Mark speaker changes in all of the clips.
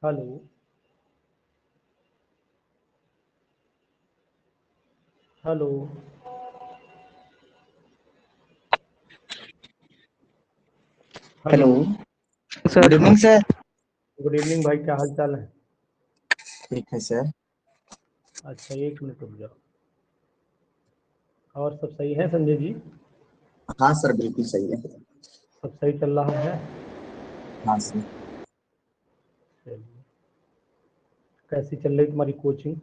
Speaker 1: Hello hello hello.
Speaker 2: Hello.
Speaker 3: Sir
Speaker 2: good evening sir.
Speaker 1: Good evening भाई, क्या हाल चाल है?
Speaker 2: ठीक है सर।
Speaker 1: अच्छा, एक मिनट रुक जाओ। और सब सही है संजय जी?
Speaker 2: हाँ सर, बिल्कुल सही है।
Speaker 1: सब सही चल रहा है?
Speaker 2: हाँ सर।
Speaker 1: चलिए, कैसी चल रही तुम्हारी कोचिंग?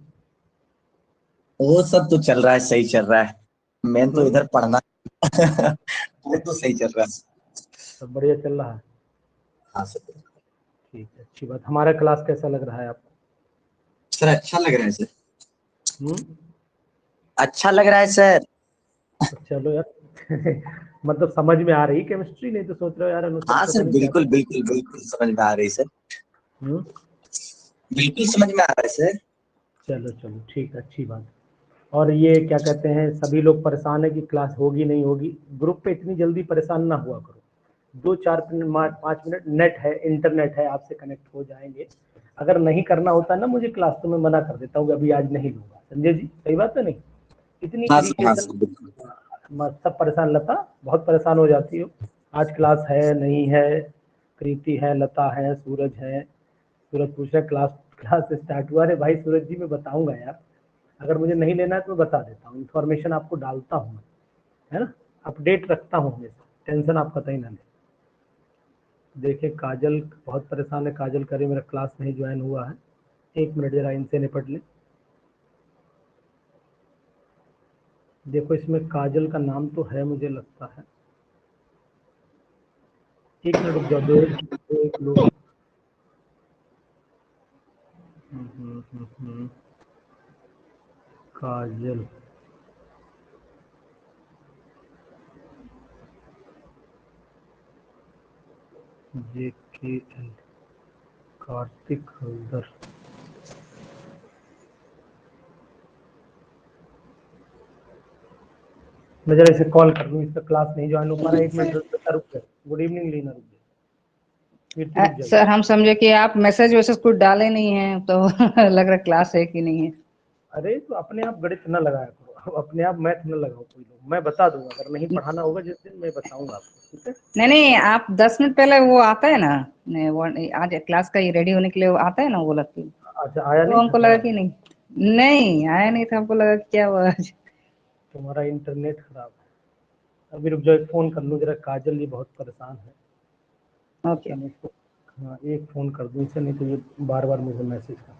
Speaker 2: वो सब तो चल रहा है, सही चल रहा है। मैं तो
Speaker 1: हम्म।
Speaker 2: इधर पढ़ना वो तो सही चल रहा है।
Speaker 1: सब बढ़िया चल रहा है?
Speaker 2: हाँ सर।
Speaker 1: ठीक है, अच्छी बात। हमारा क्लास कैसा लग रहा है आपको?
Speaker 2: सर अच्छा लग रहा है सर।
Speaker 1: हम्म।
Speaker 2: अच्छा लग रहा है सर।
Speaker 1: तो चलो यार मतलब समझ में आ रही केमिस्ट्री? नहीं तो सोच रहे हो यार अनुसर
Speaker 2: हाँ
Speaker 1: पता
Speaker 2: सर,
Speaker 1: नहीं क्या
Speaker 2: बिल्कुल
Speaker 1: क्या।
Speaker 2: बिल्कुल बिल्कुल समझ में आ रही सर।
Speaker 1: हम्म।
Speaker 2: बिल्कुल समझ में आ रहा है सर।
Speaker 1: चलो चलो, ठीक है, अच्छी बात। और ये क्या कहते हैं, सभी लोग परेशान है कि क्लास होगी नहीं होगी। ग्रुप पे इतनी जल्दी परेशान ना हुआ करो। 2-4 5 मिनट नेट है, इंटरनेट है, आपसे कनेक्ट हो जाएंगे। अगर नहीं करना होता ना मुझे क्लास, तो मैं मना कर देता हूँ अभी आज नहीं लूंगा। संजय जी, सही बात है नहीं? इतनी
Speaker 2: हाँ सर, हाँ
Speaker 1: इरिटेशन।
Speaker 2: सर, बिल्कुल।
Speaker 1: सब परेशान, लता बहुत परेशान हो जाती हो। आज क्लास है नहीं है? कृति है, लता है, सूरज है। सूरज पूछ रहा है क्लास क्लास स्टार्ट हुआ? अरे भाई सूरज जी, मैं बताऊंगा यार। अगर मुझे नहीं लेना है तो मैं बता देता हूँ, इन्फॉर्मेशन आपको डालता हूँ, है ना? अपडेट रखता हूँ हमेशा, टेंशन आप कतई ना लें। देखिए काजल बहुत परेशान है, काजल करे मेरा क्लास नहीं ज्वाइन हुआ है। एक मिनट जरा इनसे निपट ले। देखो इसमें काजल का नाम तो है मुझे लगता है। एक मिनट रुक जाओ, देख लो। काजल। JKL। कार्तिक हल्दर। मैं जरा इसे कॉल कर लूँ, इसका क्लास नहीं ज्वाइन हो पा रहा है। एक मिनट रुक जाओ। गुड इवनिंग लीना, रुक जाओ, कीर्ति रुक जाइए।
Speaker 3: सर हम समझे कि आप मैसेज वैसेज कुछ डाले नहीं हैं तो लग रहा क्लास है कि नहीं है।
Speaker 1: अरे तो अपने आप गणित न लगाया करो, अपने आप मैथ न लगाओ कोई लोग। मैं बता दूंगा, अगर नहीं पढ़ाना होगा जिस दिन मैं बताऊंगा आपको, ठीक है?
Speaker 3: नहीं नहीं, आप 10 मिनट पहले वो आता है ना, वो आज क्लास का ये रेडी होने के लिए वो आता है ना, वो लगती है।
Speaker 1: अच्छा, आया
Speaker 3: तो
Speaker 1: नहीं था
Speaker 3: हमको
Speaker 1: क्या?
Speaker 3: लगा कि नहीं, नहीं आया नहीं था, हमको लगा कि क्या हुआ आज।
Speaker 1: तुम्हारा इंटरनेट खराब है। अभी रुक जाओ, एक फोन कर लूँ जरा, काजल ये बहुत परेशान है।
Speaker 3: ओके।
Speaker 1: अच्छा मैं इसको, हाँ एक फ़ोन कर दूँ इसे, नहीं तो ये बार बार मुझे मैसेज करती है।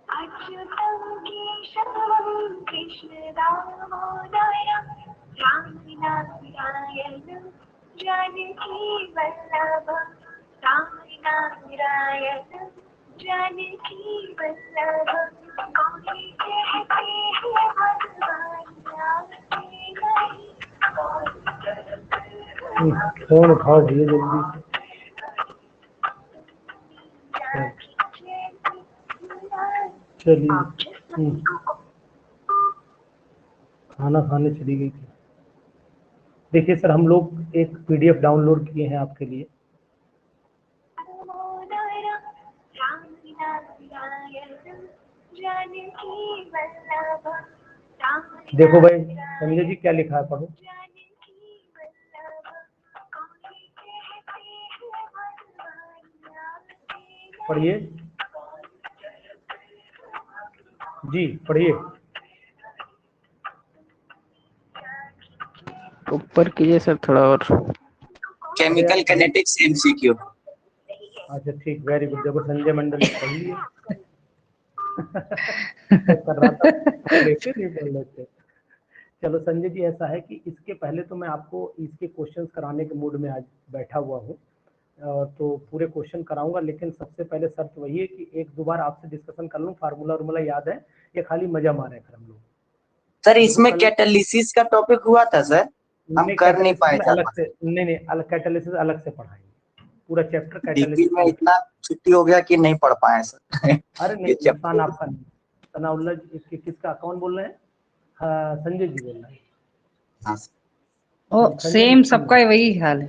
Speaker 4: अच्युतं केशवं कृष्णदामोदरं रामनारायणं जानकीवल्लभं रामनारायणं जानकीवल्लभं कौन कहते हैं भगवान राम से नहीं कौन
Speaker 1: फ़ोन उठाओ भैया जल्दी से। चलिए। खाना खाने चली गई थी। देखिए सर, हम लोग एक PDF डाउनलोड किए हैं आपके लिए। देखो भाई संजय जी क्या लिखा है, पढ़ो। पढ़िए जी, पढ़िए।
Speaker 3: ऊपर कीजिए सर थोड़ा और।
Speaker 1: अरे यार
Speaker 2: केमिकल किनेटिक्स MCQ।
Speaker 1: अच्छा ठीक, वेरी गुड। देखो संजय मंडल ने पढ़ लिए। मैं कर रहा था, पढ़ लेते नहीं पढ़ लेते। चलो संजय जी, ऐसा है कि इसके पहले तो मैं आपको इसके क्वेश्चंस कराने के मूड में आज बैठा हुआ हूँ। तो पूरे क्वेश्चन कराऊंगा, लेकिन सबसे पहले शर्त वही है कि एक दो बार आपसे डिस्कशन कर लूँ, फार्मूला वार्मूला याद है या खाली मजा मारे फिर हम लोग।
Speaker 2: सर
Speaker 1: देखो
Speaker 2: इसमें
Speaker 1: कल,
Speaker 2: कैटालिसिस का टॉपिक हुआ था सर, हम
Speaker 1: नहीं
Speaker 2: कर नहीं
Speaker 1: कैटालिसिस
Speaker 2: पाए
Speaker 1: में
Speaker 2: थे।
Speaker 1: अलग से, नहीं नहीं अलग, कैटालिसिस अलग से पढ़ाएंगे। पूरा चैप्टर
Speaker 2: डिग्री में
Speaker 1: कैटालिसिस।
Speaker 2: इतना छुट्टी हो गया कि नहीं पढ़ पाए सर।
Speaker 1: अरे नहीं, नुकसान आपका नहीं। सनाउल्लाह किसका कौन बोल रहे हैं? हाँ, संजय जी बोल रहे हैं।
Speaker 2: हाँ
Speaker 3: ओ
Speaker 1: संजय
Speaker 3: सेम
Speaker 1: नुकसान
Speaker 3: सबका
Speaker 1: नहीं।
Speaker 3: वही हाल है।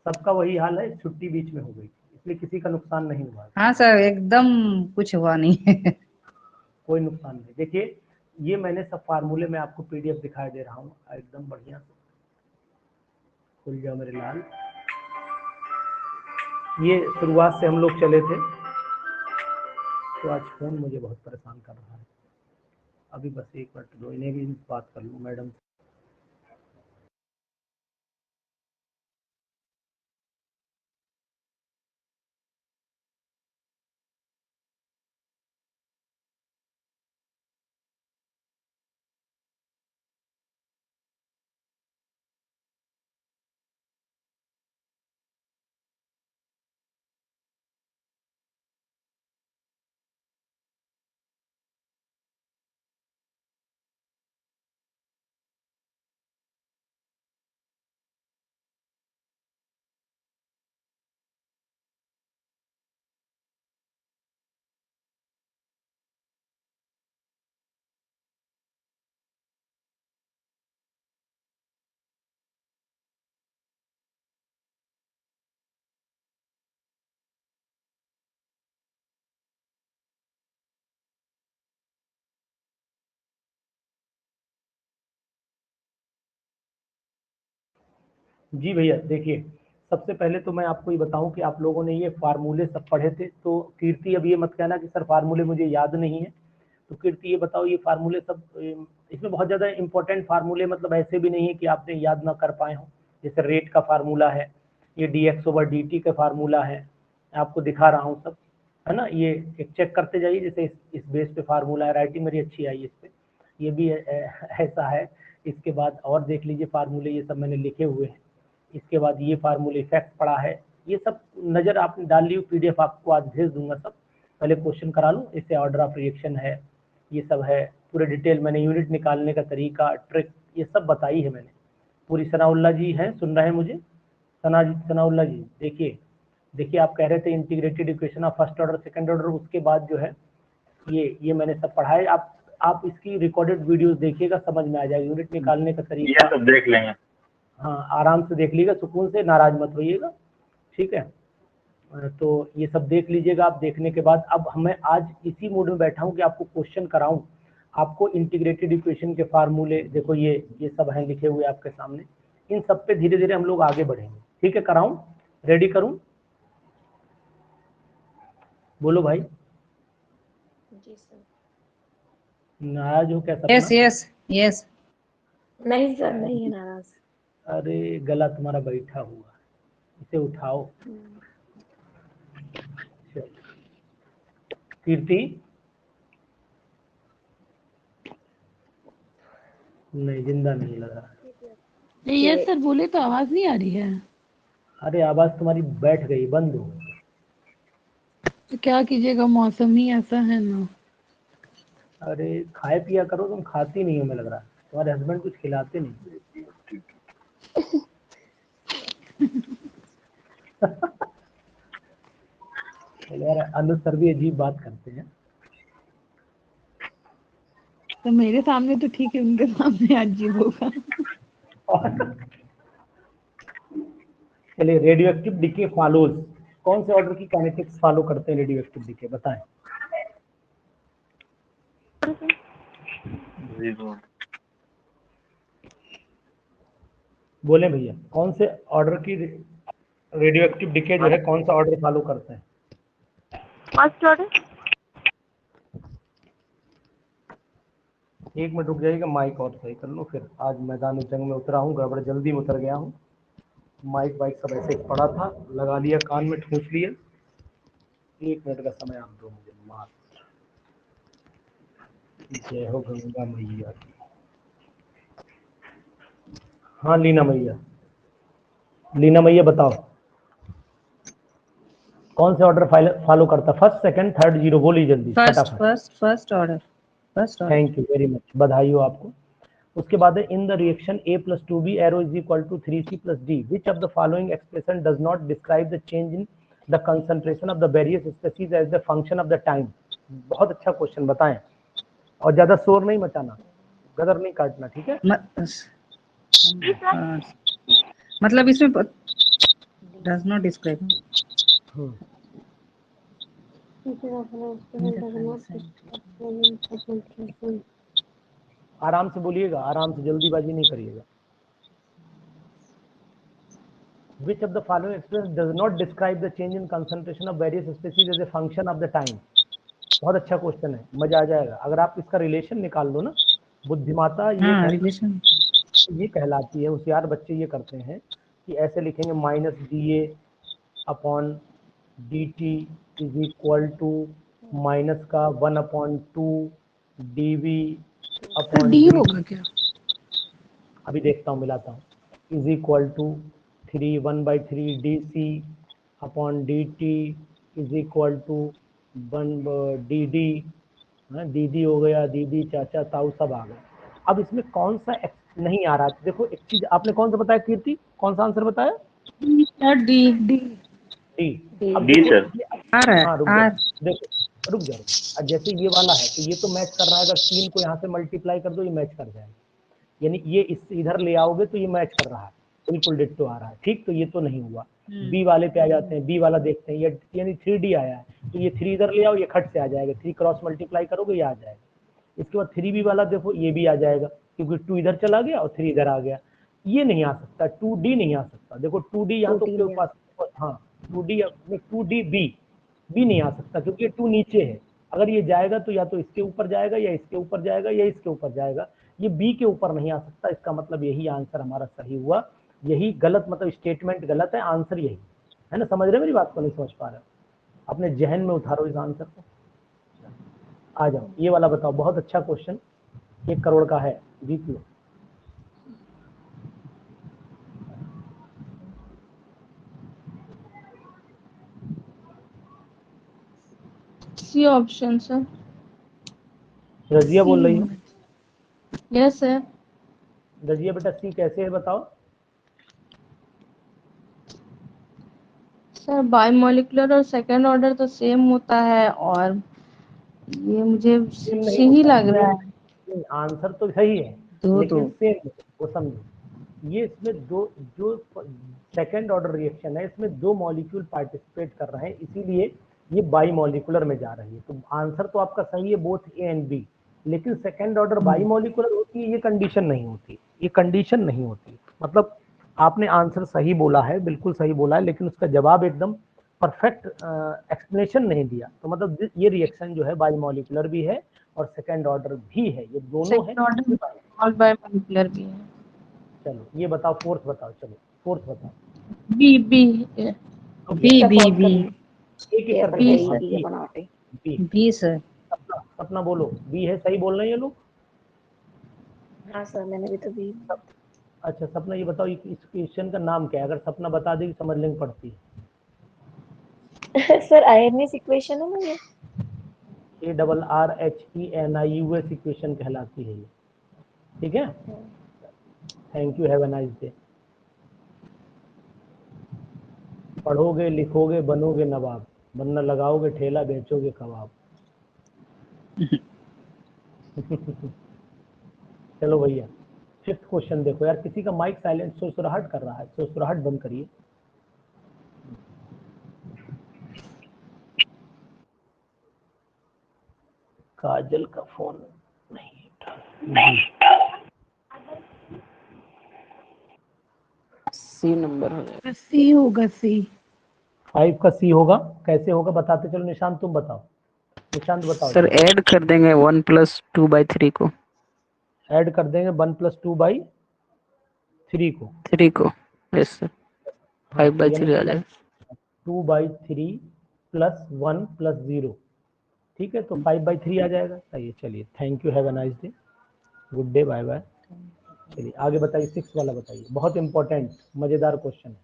Speaker 1: सबका वही हाल है, छुट्टी बीच में हो गई इसलिए किसी का नुकसान नहीं हुआ।
Speaker 3: हाँ सर, एकदम कुछ हुआ नहीं है।
Speaker 1: कोई नुकसान नहीं। देखिए ये मैंने सब फार्मूले में आपको पीडीएफ दिखाई दे रहा हूँ एकदम बढ़िया से। खुल जाओ मेरे लाल। ये शुरुआत से हम लोग चले थे, तो आज फोन मुझे बहुत परेशान कर रहा है। अभी बस एक मिनट दो, इन्हें भी बात कर लूँ मैडम। जी भैया देखिए, सबसे पहले तो मैं आपको ये बताऊं कि आप लोगों ने ये फार्मूले सब पढ़े थे, तो कीर्ति अब ये मत कहना कि सर फार्मूले मुझे याद नहीं है। तो कीर्ति ये बताओ, ये फार्मूले सब इसमें बहुत ज़्यादा इंपॉर्टेंट फार्मूले मतलब ऐसे भी नहीं है कि आपने याद ना कर पाए हों। जैसे रेट का फार्मूला है, ये dx/dt का फार्मूला है, आपको दिखा रहा हूँ सब, है ना। ये एक चेक करते जाइए, जैसे इस बेस पे फार्मूला है, राइटिंग मेरी अच्छी आई इस पे, ये भी ऐसा है। इसके बाद और देख लीजिए फार्मूले, ये सब मैंने लिखे हुए हैं। इसके बाद ये फार्मूले इफेक्ट पड़ा है, ये सब नज़र आपने डाल ली, पीडीएफ आपको आज भेज दूंगा सब। पहले क्वेश्चन करा लूँ, इससे ऑर्डर ऑफ रिएक्शन है, ये सब है पूरे डिटेल मैंने, यूनिट निकालने का तरीका, ट्रिक, ये सब बताई है मैंने पूरी। सनाउल्लाह जी हैं, सुन रहे हैं मुझे? सनाउल्लाह जी देखिए आप कह रहे थे integrated equation of first order second order, उसके बाद जो है ये मैंने सब पढ़ाया। आप इसकी रिकॉर्डेड वीडियोस देखिएगा, समझ में आ जाएगा यूनिट निकालने का तरीका।
Speaker 5: ये सब देख लेंगे।
Speaker 1: हाँ आराम से देख लीजिएगा, सुकून से, नाराज मत होइएगा, ठीक है। तो ये सब देख लीजिएगा। आप देखने के बाद अब मैं आज इसी मूड में बैठा हूँ कि आपको क्वेश्चन कराऊं। आपको इंटीग्रेटेड इक्वेशन के फार्मूले देखो, ये सब हैं लिखे हुए आपके सामने, इन सब पे धीरे धीरे हम लोग आगे बढ़ेंगे, ठीक है। कराऊं, रेडी करूं? बोलो भाई।
Speaker 6: जी सर।
Speaker 1: नाराज हो क्या
Speaker 3: यस
Speaker 1: सपना?
Speaker 3: Yes yes.
Speaker 6: नहीं सर, नहीं है नाराज।
Speaker 1: अरे गला तुम्हारा बैठा हुआ है, इसे उठाओ। कीर्ति नहीं, जिंदा नहीं लगा।
Speaker 7: यस सर बोले तो आवाज नहीं आ रही है।
Speaker 1: अरे आवाज तुम्हारी बैठ गई, बंद हो।
Speaker 7: तो क्या कीजिएगा, मौसम ही ऐसा है ना।
Speaker 1: अरे खाए पिया करो, तुम खाती नहीं हो, मैं लग रहा है तुम्हारे हस्बैंड कुछ खिलाते नहीं। यार अनुज सर भी अजीब बात करते हैं।
Speaker 7: तो मेरे सामने तो ठीक है, उनके सामने अजीब होगा।
Speaker 1: चलिए, रेडियो एक्टिव डिके फॉलोज, कौन से ऑर्डर की काइनेटिक्स फॉलो करते हैं रेडियो एक्टिव डिके, बताएं। बोले भैया, कौन से ऑर्डर की रेडियो एक्टिव डिके जो है, कौन सा ऑर्डर फॉलो करते हैं?
Speaker 6: First order.
Speaker 1: एक मिनट रुक जाइएगा, माइक और सही कर लो फिर। आज मैदान जंग में उतरा हूँ, गड़बड़ जल्दी में उतर गया हूँ। माइक वाइक सब ऐसे पड़ा था, लगा लिया, कान में ठूंस लिया। 1 मिनट का समय आप दो मुझे मात्र। जय हो गंगा मैया की। हाँ लीना मैया बताओ, कौन से ऑर्डर फॉलो करता? फर्स्ट, सेकंड, थर्ड, जीरो, बोलिए जल्दी
Speaker 3: फर्स्ट
Speaker 1: फटाफट।
Speaker 3: First first order, first order.
Speaker 1: Thank you very much, बधाई हो आपको। उसके बाद है in the reaction A plus 2B arrow is equal to 3C plus D. Which of the following expression does not describe the change in the concentration of the various species as the function of the time? बहुत अच्छा question, बताएं और ज्यादा शोर नहीं मचाना, गदर नहीं काटना, ठीक है?
Speaker 3: मतलब इसमें does not describe
Speaker 1: आराम से बोलिएगा, आराम से, जल्दीबाजी नहीं करिएगा। Which of the following expressions does not describe the change in concentration of various species as a function of the time? बहुत अच्छा क्वेश्चन है, मजा आ जाएगा अगर आप इसका रिलेशन निकाल लो ना। बुद्धिमाता ये कहलाती है, होशियार बच्चे ये करते हैं कि ऐसे लिखेंगे -dA upon dt is equal to minus का 1/2 dV अपॉन
Speaker 7: डी होगा क्या?
Speaker 1: अभी देखता हूँ, मिलाता हूँ, is equal to 1/3 dC upon dt is equal to 1 dd, दीदी हो गया, दीदी, चाचा, ताऊ सब आ गए। अब इसमें कौन सा नहीं आ रहा? देखो एक चीज आपने कौन सा बताया कीर्ति, कौन सा आंसर बताया?
Speaker 7: D D
Speaker 1: D. अब
Speaker 6: डी
Speaker 1: देखो
Speaker 6: सर।
Speaker 1: हाँ रुक जाओ, देखो रुक जाओ, अब जैसे ये वाला है तो ये तो मैच कर रहा है, अगर 3 को यहाँ से मल्टीप्लाई कर दो ये मैच कर जाएगा, यानी ये इधर ले आओगे तो ये मैच कर रहा है, बिल्कुल डिट्टो आ रहा है, ठीक? तो ये तो नहीं हुआ। बी वाले पे आ जाते हैं, बी वाला देखते हैं, ये यानी 3D आया है तो ये 3 इधर ले आओ, ये खट से आ जाएगा, 3 क्रॉस मल्टीप्लाई करोगे ये आ जाएगा। इसके बाद 3B वाला देखो, ये भी आ जाएगा क्योंकि 2 इधर चला गया और 3 इधर आ गया। ये नहीं आ सकता, 2D नहीं आ सकता। देखो 2D यहाँ तो के पास, हाँ 2D में 2DB भी नहीं आ सकता क्योंकि ये 2 नीचे है। अगर ये जाएगा तो या तो इसके ऊपर जाएगा या इसके ऊपर जाएगा या इसके ऊपर जाएगा, ये बी के ऊपर नहीं आ सकता। इसका मतलब यही आंसर हमारा सही हुआ, यही गलत, मतलब स्टेटमेंट गलत है, आंसर यही है ना। समझ रहे मेरी बात को? नहीं समझ पा रहे? अपने जहन में उतारो इस आंसर को। आ जाओ, ये वाला बताओ, बहुत अच्छा क्वेश्चन, 1 करोड़ का है, जीत लो।
Speaker 5: C option sir.
Speaker 1: रजिया बोल रही है?
Speaker 5: Yes sir.
Speaker 1: रजिया बेटा सी कैसे है बताओ?
Speaker 5: सर बायोमोलिकुलर और सेकंड ऑर्डर तो सेम होता है, और ये मुझे सी ही लग रहा है।
Speaker 1: आंसर तो सही है लेकिन सेम, वो समझो, ये इसमें दो जो सेकंड ऑर्डर रिएक्शन है इसमें 2 मॉलिक्यूल पार्टिसिपेट कर रहे हैं, इसीलिए ये बाई मॉलिकुलर में जा रही है। तो आंसर तो आपका सही है, बोथ ए एंड बी, लेकिन सेकंड ऑर्डर बाई मॉलिकुलर होती है, ये कंडीशन नहीं होती, ये कंडीशन नहीं होती। मतलब आपने आंसर सही बोला है, बिल्कुल सही बोला है, लेकिन उसका जवाब एकदम परफेक्ट एक्सप्लेनेशन नहीं दिया। तो मतलब ये रिएक्शन जो है बाई मॉलिकुलर भी है और सेकंड ऑर्डर भी है, ये दोनों है।
Speaker 5: सेकंड ऑर्डर ऑल बायोमोलिकुलर भी है।
Speaker 1: चलो ये बताओ, फोर्थ बताओ, चलो फोर्थ बताओ।
Speaker 5: B B
Speaker 3: B B B
Speaker 1: एक एक करके बोलो, हाँ, बी
Speaker 3: बी सर।
Speaker 1: सपना बोलो, बी है, सही बोल रहे हैं ये लोग?
Speaker 6: हाँ सर, मैंने भी तो भी।
Speaker 1: अच्छा सपना ये बताओ, इस क्वेश्चन का नाम क्या है? अगर सपना बता देगी समझ लेंगे पड़ती है।
Speaker 6: सर आयनियस इक्वेशन है ना ये?
Speaker 1: ARRHENIUS इक्वेशन कहलाती है ये, ठीक है? Thank you, have a nice day. पढ़ोगे लिखोगे बनोगे नवाब, वरना लगाओगे ठेला बेचोगे कबाब। चलो भैया, 5th क्वेश्चन देखो यार, किसी का माइक साइलेंट सुसुराहट कर रहा है, सुसुराहट बंद करिए। काजल का फोन नहीं उठा।
Speaker 8: सी नंबर हो जाएगा।
Speaker 7: सी होगा, सी
Speaker 1: 5 का सी होगा। कैसे होगा बताते चलो, निशांत तुम बताओ, निशांत बताओ।
Speaker 8: सर ऐड कर देंगे 1 + 2/3 को,
Speaker 1: ऐड कर देंगे 1 + 2/3 को,
Speaker 8: 3 को, यस सर,
Speaker 1: हाँ
Speaker 8: 5/3 आ जाएगा।
Speaker 1: 2/3 + 1 + 0, ठीक है, तो 5/3 आ जाएगा। सही है, चलिए thank you, have a nice day, good day, bye bye. चलिए आगे बताइए, 6 वाला बताइए, बहुत इंपॉर्टेंट मजेदार क्वेश्चन है।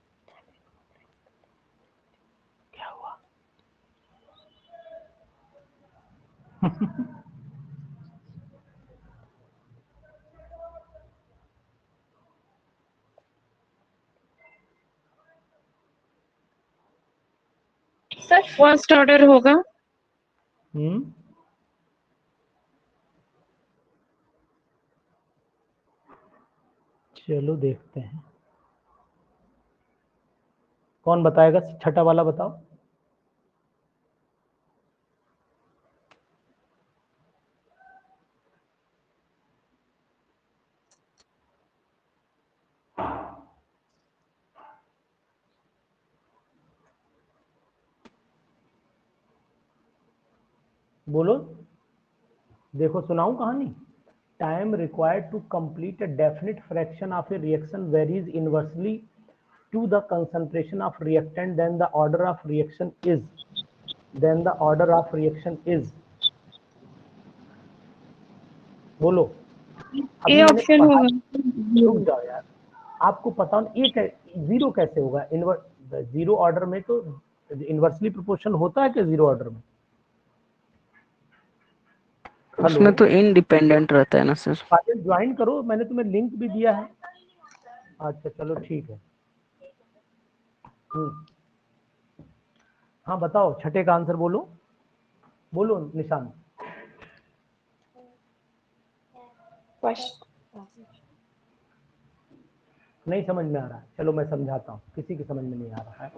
Speaker 1: क्या हुआ?
Speaker 5: सर फर्स्ट ऑर्डर होगा।
Speaker 1: चलो देखते हैं कौन बताएगा, छठा वाला बताओ। बोलो, देखो सुनाऊं कहानी। Time required to complete a definite fraction of a reaction varies inversely to the concentration of reactant then the order of reaction is बोलो।
Speaker 5: ए ऑप्शन होगा।
Speaker 1: रुक जाओ यार, आपको पता ये जीरो कैसे होगा? जीरो ऑर्डर में तो इनवर्सली प्रोपोर्शनल होता है क्या जीरो ऑर्डर में?
Speaker 8: उसमें तो इंडिपेंडेंट रहता है ना सर।
Speaker 1: फाइल ज्वाइन करो, मैंने तुम्हें लिंक भी दिया है। अच्छा चलो ठीक है। हाँ बताओ, छठे का आंसर बोलो, बोलो निशान। नहीं समझ में आ रहा है, चलो मैं समझाता हूँ, किसी की समझ में नहीं आ रहा है।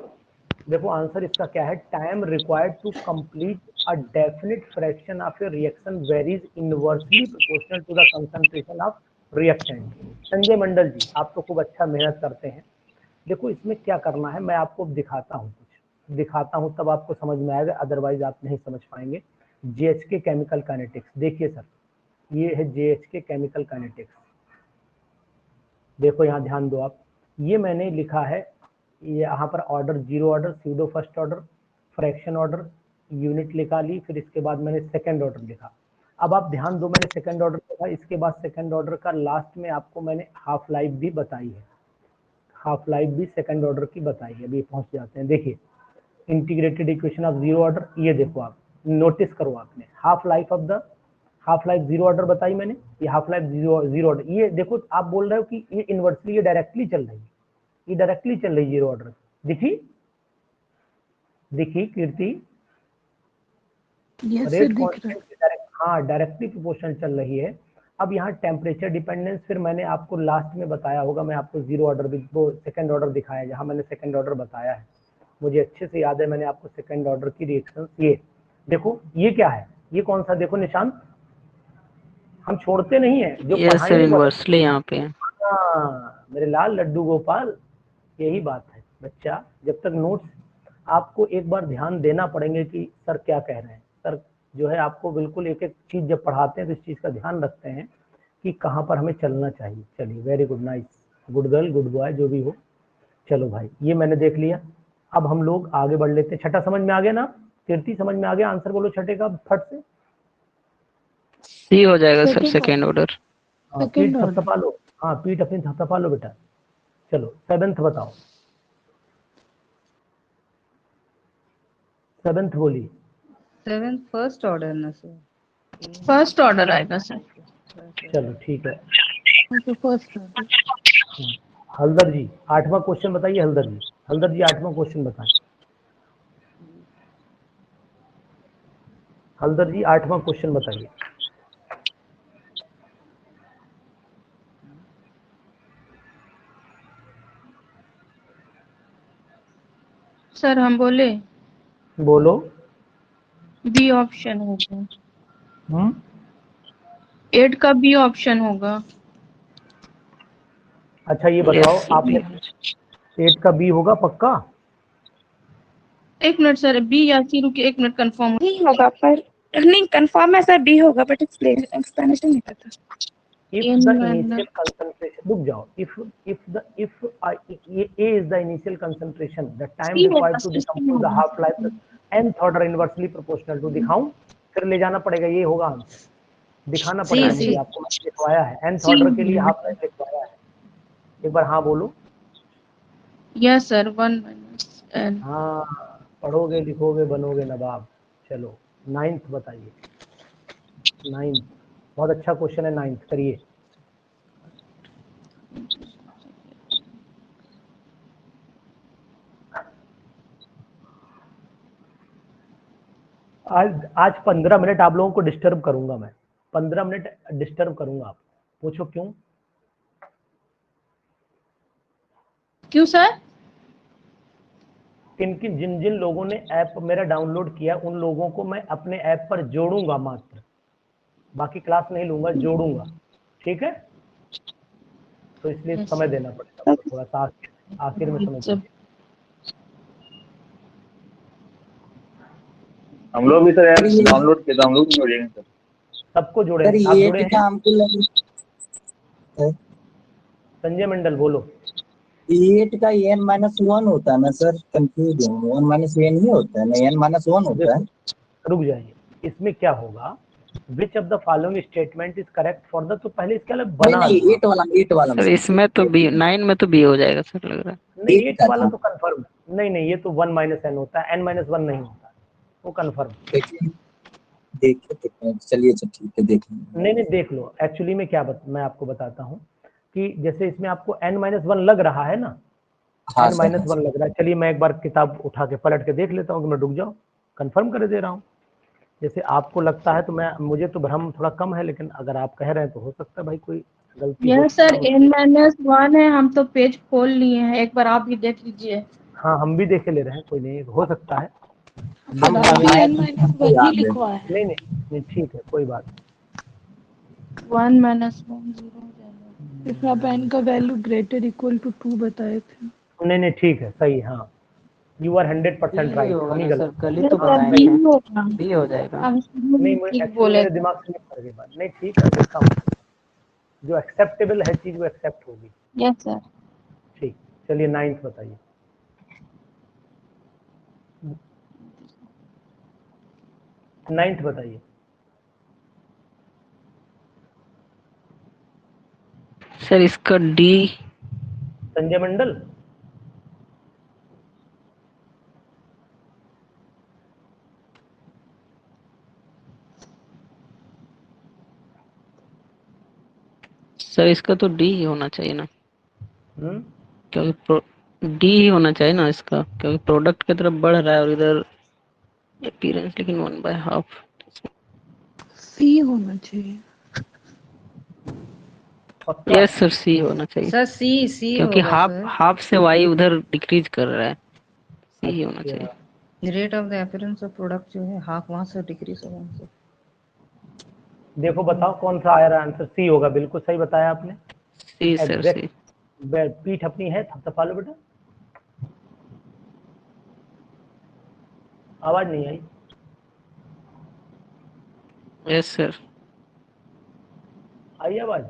Speaker 1: देखो आंसर इसका क्या है, time required to complete a definite fraction of a reaction varies inversely proportional to the concentration of reactant. Sanjay Mandal ji, आप तो खूब अच्छा मेहनत करते हैं। देखो इसमें क्या करना है, मैं आपको दिखाता हूँ, कुछ दिखाता हूँ तब आपको समझ में आएगा, अदरवाइज आप नहीं समझ पाएंगे। जेएचके केमिकल काइनेटिक्स, देखिए सर ये है जेएचके केमिकल काइनेटिक्स। देखो यहाँ ध्यान दो आप, ये मैंने लिखा है यहाँ पर order, zero order, pseudo first order, fraction order, unit लिखा ली, फिर इसके बाद मैंने सेकंड ऑर्डर लिखा। अब आप ध्यान दो, मैंने सेकंड ऑर्डर लिखा, इसके बाद सेकंड ऑर्डर का लास्ट में आपको मैंने हाफ लाइफ भी बताई है, हाफ लाइफ भी सेकंड ऑर्डर की बताई है। अभी पहुंच जाते हैं, देखिए integrated equation of zero order, ये देखो आप नोटिस करो, आपने हाफ लाइफ जीरो ऑर्डर बताई मैंने, ये हाफ लाइफ जीरो ऑर्डर, ये देखो आप बोल रहे हो कि ये इनवर्सली, ये डायरेक्टली चल रही है, ये डायरेक्टली चल रही है जीरो ऑर्डर। दिखी कीर्ति?
Speaker 7: यस
Speaker 1: रेट
Speaker 7: सर दिख रहा है।
Speaker 1: कांस्टेंट, हाँ डायरेक्टली प्रोपोर्शनल चल रही है। अब यहाँ टेम्परेचर डिपेंडेंस, फिर मैंने आपको लास्ट में बताया होगा, मैं आपको जीरो ऑर्डर भी, वो सेकंड ऑर्डर दिखाया, जहाँ मैंने सेकंड ऑर्डर बताया है, मुझे अच्छे से याद है, मैंने आपको सेकंड ऑर्डर की रिएक्शन, ये देखो ये क्या है, ये कौन सा, देखो निशान, हम छोड़ते नहीं है जो
Speaker 8: यस सर,
Speaker 1: पढ़ाएंगे
Speaker 8: इनवर्सली यहाँ पे है।
Speaker 1: हाँ मेरे लाल लड्डू गोपाल, यही बात है बच्चा, जब तक नोट्स आपको एक बार ध्यान देना पड़ेंगे कि सर क्या कह रहे हैं। सर जो है आपको बिल्कुल एक एक चीज जब पढ़ाते हैं तो इस चीज का ध्यान रखते हैं कि कहाँ पर हमें चलना चाहिए। चलिए very good, nice, good girl good boy जो भी हो। चलो भाई ये मैंने देख लिया, अब हम लोग आगे बढ़ लेते हैं। छठा समझ में आ गया ना? कीर्ति समझ में आ गया? आंसर बोलो छठे का फट से।
Speaker 8: सी हो जाएगा सर, सेकेंड ऑर्डर।
Speaker 1: हाँ पीठ थपथपा लो, हाँ पीठ अपनी थपथपा लो बेटा। चलो सेवेंथ बताओ, सेवेंथ बोली।
Speaker 3: सेवेंथ फर्स्ट ऑर्डर ना सर?
Speaker 5: फर्स्ट ऑर्डर आएगा सर।
Speaker 1: चलो ठीक है।
Speaker 7: तो फर्स्ट ऑर्डर।
Speaker 1: हल्दर जी आठवां क्वेश्चन बताइए, हल्दर जी आठवां क्वेश्चन बताएं। हल्दर जी आठवां क्वेश्चन बताइए।
Speaker 5: सर हम बोले
Speaker 1: बोलो।
Speaker 5: बी ऑप्शन होगा, 8 का बी ऑप्शन होगा।
Speaker 1: अच्छा ये बताओ
Speaker 8: यस
Speaker 1: आपने 8 का बी होगा पक्का?
Speaker 5: एक मिनट सर, बी या सी, रुकिए एक मिनट, कंफर्म
Speaker 6: नहीं होगा, पर नहीं कंफर्म है सर, बी होगा, बट एक्सप्लेनेशन नहीं पता।
Speaker 1: if the initial concentration, रुक जाओ, if A is the initial concentration, the time required to decompose the half life nth order inversely proportional to, दिखाऊं फिर ले जाना पड़ेगा, ये होगा आंसर, दिखाना पड़ेगा मुझे, आपको मैंने लिखवाया है nth ऑर्डर के लिए हाफ लाइफ लिखवाया है। एक बार हाँ बोलो।
Speaker 5: Yes sir, 1 minus N.
Speaker 1: हाँ पढ़ोगे लिखोगे बनोगे नवाब। चलो नाइन्थ बताइए, नाइन्थ, बहुत अच्छा क्वेश्चन है नाइन्थ, करिए। आज 15 मिनट आप लोगों को डिस्टर्ब करूंगा मैं, 15 मिनट डिस्टर्ब करूंगा। आप पूछो क्यों?
Speaker 5: क्यों सर?
Speaker 1: जिन जिन लोगों ने ऐप मेरा डाउनलोड किया उन लोगों को मैं अपने ऐप पर जोड़ूंगा मात्र, बाकी क्लास नहीं लूंगा, जोड़ूंगा। ठीक है, तो इसलिए
Speaker 5: Yes,
Speaker 1: समय
Speaker 5: sir.
Speaker 1: देना पड़ेगा थोड़ा सा, आखिर में समय
Speaker 5: जब
Speaker 1: दीजिए।
Speaker 9: हम लोग भी सर ऐप डाउनलोड किया तो हम लोग भी जोड़ेंगे सर।
Speaker 1: सबको जोड़े
Speaker 2: सर
Speaker 1: हैं, आप
Speaker 2: ये
Speaker 1: जुड़े हैं?
Speaker 2: काम तो लग
Speaker 1: संजय मंडल बोलो।
Speaker 2: 8 का n-1 होता है ना सर, कंफ्यूज हूँ। 1-n ही होता है ना, n-1 होता है।
Speaker 1: रुक जाइए, इसमें क्या होगा, विच of the following statement is correct for the, तो पहले इसके अलग बना
Speaker 2: नहीं
Speaker 1: लो।
Speaker 2: 8 वाला
Speaker 8: सर इसमें तो बी, 9 में तो बी हो जाएगा सर, लग रहा है।
Speaker 1: नहीं
Speaker 2: 8
Speaker 1: 8
Speaker 2: का
Speaker 1: वाला
Speaker 2: था।
Speaker 1: तो कंफर्म, नहीं ये तो 1 - n होता है, n-1 नहीं होता, वो कंफर्म।
Speaker 2: देखिए चलिए अच्छा ठीक है, देख लेंगे।
Speaker 1: नहीं देख लो, एक्चुअली में क्या मैं आपको बताता हूँ कि जैसे इसमें आपको n-1 लग रहा है ना,
Speaker 2: हाँ
Speaker 1: n-1
Speaker 2: सर,
Speaker 1: लग रहा है। चलिए मैं एक बार किताब उठा के पलट के देख लेता हूँ कि मैं, रुक जाओ, कंफर्म कर दे रहा हूँ। जैसे आपको लगता है तो मुझे तो भ्रम थोड़ा कम है, लेकिन अगर आप कह रहे हैं तो हो सकता है भाई कोई गलती हो
Speaker 5: यस
Speaker 1: सकता
Speaker 5: सर,
Speaker 1: है।
Speaker 5: n-1 है, हम तो पेज खोल लिए हैं, एक बार आप भी देख लीजिए।
Speaker 1: हाँ हम भी देखे ले रहे हैं, कोई नहीं, हो सकता है।
Speaker 2: हम
Speaker 7: सर अभी
Speaker 2: बनाए
Speaker 7: n-1 ही
Speaker 2: याद है।
Speaker 7: लिखवा है।
Speaker 1: नहीं ठीक है, कोई बात
Speaker 5: 1 - 1 0 हो जाएगा।
Speaker 7: इफ आप n का वैल्यू ग्रेटर इक्वल टू 2 बताए थे।
Speaker 1: नहीं ठीक है, सही। हाँ यू आर 100%
Speaker 8: बी
Speaker 1: राइट,
Speaker 8: होगा
Speaker 1: हम ही
Speaker 8: ना सर,
Speaker 1: गलत।
Speaker 8: कल ही
Speaker 5: यस
Speaker 8: तो
Speaker 5: सर,
Speaker 1: हाँ
Speaker 8: बताए
Speaker 5: बी
Speaker 1: सही,
Speaker 8: थे,
Speaker 5: होगा।
Speaker 8: बी हो जाएगा।
Speaker 5: आप शुरू
Speaker 1: नहीं
Speaker 5: में
Speaker 1: मैं
Speaker 5: ठीक
Speaker 1: एक्चुअली
Speaker 5: बोले
Speaker 1: मेरे
Speaker 5: थे।
Speaker 1: दिमाग से निकल गई बात। नहीं ठीक है, ऐसा मत, जो एक्सेप्टेबल है चीज वो एक्सेप्ट होगी।
Speaker 5: Yes sir.
Speaker 1: ठीक, चलिए 9th बताइए। 9th बताइए।
Speaker 8: सर इसका डी।
Speaker 1: संजय मंडल,
Speaker 8: सर इसका तो डी ही होना चाहिए ना,
Speaker 1: हम्म,
Speaker 8: क्योंकि डी ही होना चाहिए ना इसका, क्योंकि प्रोडक्ट की तरफ बढ़ रहा है और इधर अपीयरेंस लेकिन 1/2।
Speaker 7: सी होना चाहिए।
Speaker 1: पक्का?
Speaker 8: यस सर, सी होना चाहिए,
Speaker 3: सर सी
Speaker 8: क्योंकि
Speaker 3: होगा
Speaker 8: हाफ
Speaker 3: सर।
Speaker 8: हाफ से वाई उधर डिक्रीज कर रहा है, सी ही होना
Speaker 1: अच्छा,
Speaker 8: चाहिए।
Speaker 3: Rate of the appearance of product जो है हाफ वहां से डिक्रीज होगा उनसे।
Speaker 1: देखो बताओ कौन सा आया रहा आंसर। सी होगा, बिल्कुल सही बताया आपने,
Speaker 8: सी सर, सी।
Speaker 1: एग्जैक्ट। पीठ अपनी है, थपथपा लो बेटा। आवाज नहीं आई।
Speaker 8: Yes sir.
Speaker 1: आई आवाज?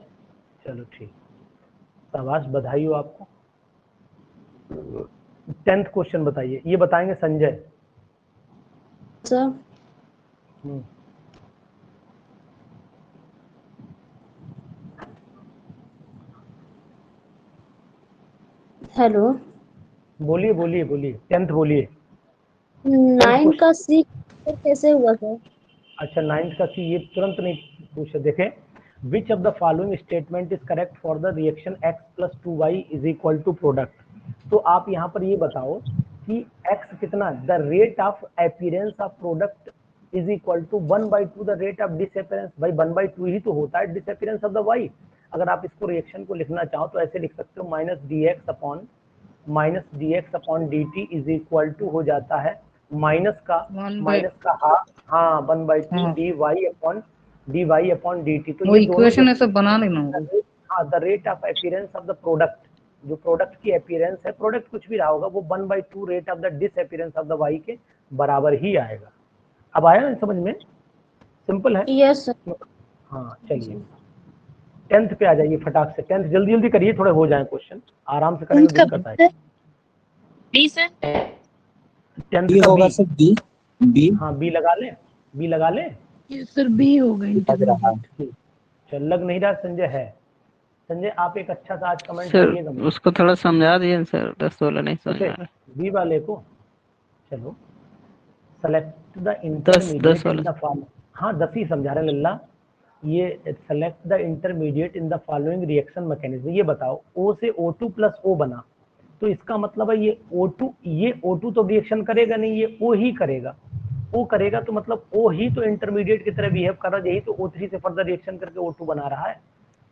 Speaker 1: चलो ठीक, शाबाश, बधाई हो आपको। 10th क्वेश्चन बताइए, ये बताएंगे संजय।
Speaker 10: सर
Speaker 1: हम्म,
Speaker 10: हेलो,
Speaker 1: बोलिए बोलिए बोलिए, 10th बोलिए।
Speaker 10: 9 का सी कैसे हुआ सर?
Speaker 1: अच्छा 9th का सी, ये तुरंत नहीं पूछे। देखें, which of the following statement is correct for the reaction x + 2y = product. तो आप यहाँ पर ये बताओ कि x कितना, the rate of appearance of product is equal to 1/2 the rate of disappearance. भाई 1/2 ही तो होता है डिसअपीयरेंस ऑफ द y। अगर आप इसको रिएक्शन को लिखना चाहो तो ऐसे लिख सकते हो, -dx/dt इज इक्वल टू हो जाता है माइनस का हाफ, हाँ 1/2 dy/dt। तो
Speaker 3: वो
Speaker 1: ये दोनों
Speaker 3: इक्वेशन ऐसे बना लेना होगा।
Speaker 1: हाँ, the rate of appearance of the product, जो प्रोडक्ट की अपीयरेंस है, प्रोडक्ट कुछ भी रहा होगा, वो 1/2 rate of the disappearance of the y के बराबर ही आएगा। अब आया ना समझ में? सिंपल है।
Speaker 10: Yes sir.
Speaker 1: हाँ चलिए 10th पे आ जाइए फटाक से। 10th जल्दी जल्दी करिए, थोड़े हो जाए क्वेश्चन, आराम से करेंगे, दिक्कत आएगी।
Speaker 6: B sir.
Speaker 1: 10th
Speaker 2: बी
Speaker 1: का
Speaker 2: होगा
Speaker 1: बी।
Speaker 2: Sir, B.
Speaker 1: हाँ बी लगा ले, बी लगा ले।
Speaker 7: ये सर बी होगा
Speaker 2: लग रहा है।
Speaker 7: इंटरमीडिएट।
Speaker 1: चल, लग नहीं रहा संजय है। संजय आप एक अच्छा सा आज कमेंट
Speaker 8: सर
Speaker 1: करिएगा मुझे।
Speaker 8: उसको थोड़ा समझा दिए सर, 10-16 नहीं समझ में आ रहा।
Speaker 1: बी वाले को, चलो सेलेक्ट द
Speaker 8: 10
Speaker 1: इंटरमीडिएट इन
Speaker 8: वाला।
Speaker 1: The following. हाँ 10 ही समझा रहे लल्ला। ये select the intermediate in the following reaction mechanism. ये बताओ O से O2 + O बना, तो इसका मतलब है ये O2 तो रिएक्शन करेगा नहीं, ये O ही करेगा। O करेगा तो मतलब O ही तो इंटरमीडिएट की तरह बिहेव कर रहा है, यही तो O3 से फर्दर रिएक्शन करके O2 बना रहा है।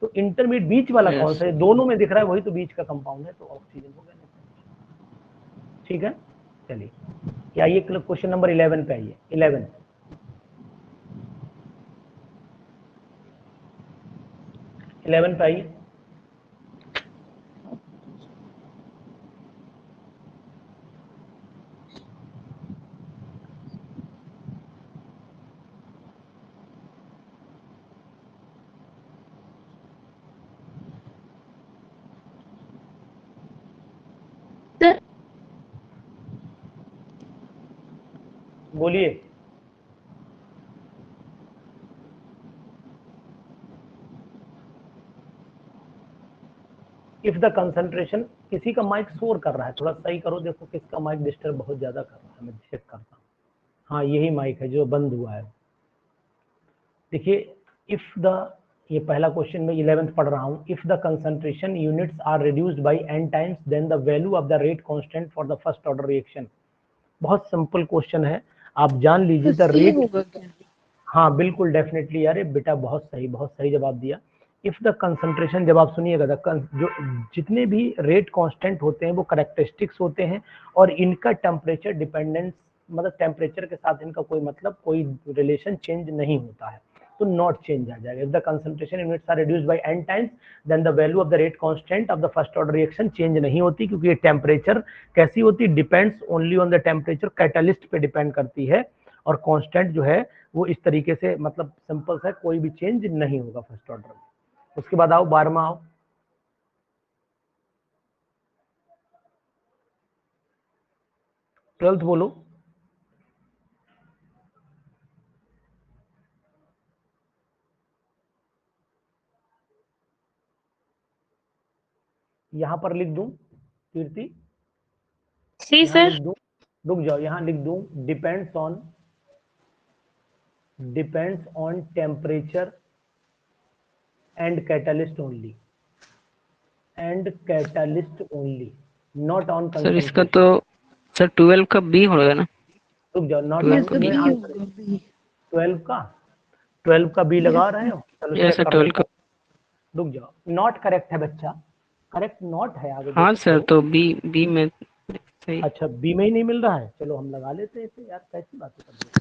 Speaker 1: तो इंटरमीडिएट बीच वाला
Speaker 8: Yes.
Speaker 1: कौन सा है, दोनों में दिख रहा है वही तो बीच का कंपाउंड है, तो ऑक्सीजन हो गया। ठीक है, चलिए ये आइए क्वेश्चन नंबर 11 पे आइए। 11 पे आइए।
Speaker 10: सर
Speaker 1: बोलिए। इफ द कंसंट्रेशन, किसी का माइक शोर कर रहा है, थोड़ा सही करो, देखो किसका माइक डिस्टर्ब बहुत ज्यादा कर रहा है, मैं चेक करता हूँ। हाँ यही माइक है जो बंद हुआ है। देखिए इफ द, ये पहला क्वेश्चन में 11th पढ़ रहा हूँ। If the concentration units are reduced by n times then the value of the rate constant for the first order reaction. बहुत सिंपल क्वेश्चन है, आप जान लीजिए द रेट।
Speaker 7: होगा क्या?
Speaker 1: हाँ बिल्कुल डेफिनेटली, अरे बेटा बहुत सही जवाब दिया। इफ द कंसंट्रेशन, जब आप सुनिएगा जो जितने भी रेट कांस्टेंट होते हैं वो करैक्टरिस्टिक्स होते हैं और इनका टेम्परेचर डिपेंडेंस, मतलब टेम्परेचर के साथ इनका कोई मतलब कोई रिलेशन चेंज नहीं होता है, तो नॉट चेंज आ जाएगा। If the concentration units are reduced by n times then the value of the rate constant of the first order reaction change नहीं होती, क्योंकि ये टेम्परेचर कैसी होती, depends only on the temperature, catalyst पे depend करती है, और कांस्टेंट जो है वो इस तरीके से, मतलब सिंपल है, कोई भी चेंज नहीं होगा फर्स्ट ऑर्डर में। उसके बाद आओ 12वां, आओ 12th बोलो। यहां पर लिख दूं कीर्ति?
Speaker 6: जी
Speaker 1: यहाँ
Speaker 6: सर।
Speaker 1: लिख दूं, रुक जाओ, यहाँ लिख दूं depends on temperature and catalyst only, not on
Speaker 8: sir इसका
Speaker 1: कंसंट्रेशन।
Speaker 8: तो सर 12 का बी होगा ना?
Speaker 1: रुक जाओ, नॉट
Speaker 7: ये
Speaker 1: ऑन,
Speaker 7: तो बी होगा बी।
Speaker 1: 12 का बी लगा रहे हो, चलो
Speaker 8: यस
Speaker 1: चेक
Speaker 8: सर,
Speaker 1: कर
Speaker 8: 12
Speaker 1: लेता
Speaker 8: का।
Speaker 1: हूं। रुक जाओ, नॉट करेक्ट है बच्चा, करेक्ट नॉट है, आगे
Speaker 8: हाँ
Speaker 1: देख सकते
Speaker 8: सर,
Speaker 1: हो।
Speaker 8: तो बी में सही।
Speaker 1: अच्छा बी में ही नहीं मिल रहा है, चलो हम लगा लेते हैं इसे। यार कैसी बातें कर रहे हो,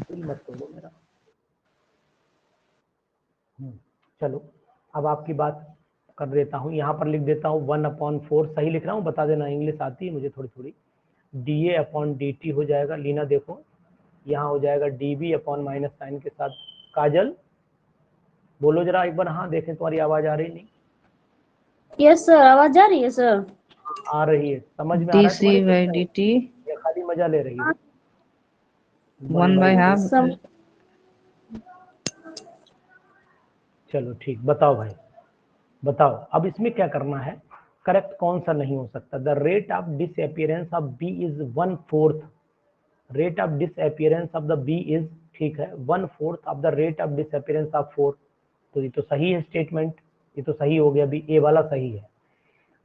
Speaker 1: दिल मत तोड़ो मेरा। चलो अब आपकी बात कर देता हूँ, यहाँ पर लिख देता हूँ 1/4, सही लिख रहा हूँ, बता देना, इंग्लिश आती है मुझे थोड़ी थोड़ी। dA/dt हो जाएगा, लीना देखो यहाँ हो जाएगा dB अपॉन माइनस साइन के साथ। काजल बोलो जरा एक बार, हाँ देखें तुम्हारी आवाज आ रही नहीं?
Speaker 10: यस सर, आवाज जा रही है सर?
Speaker 1: आ रही है, समझ में आ रहा है
Speaker 3: DC
Speaker 1: तुम्हारे
Speaker 3: by
Speaker 1: क्वेश्चन
Speaker 3: dt
Speaker 1: या खाली मजा ले रही हो?
Speaker 3: 1/2।
Speaker 10: सम
Speaker 1: चलो ठीक, बताओ भाई बताओ, अब इसमें क्या करना है, करेक्ट कौन सा नहीं हो सकता। The rate of disappearance of B is 1/4, rate of disappearance of the B is, ठीक है, 1/4 of the rate of disappearance of 4, तो ये तो सही है स्टेटमेंट, ये तो सही हो गया, बी ए वाला सही है।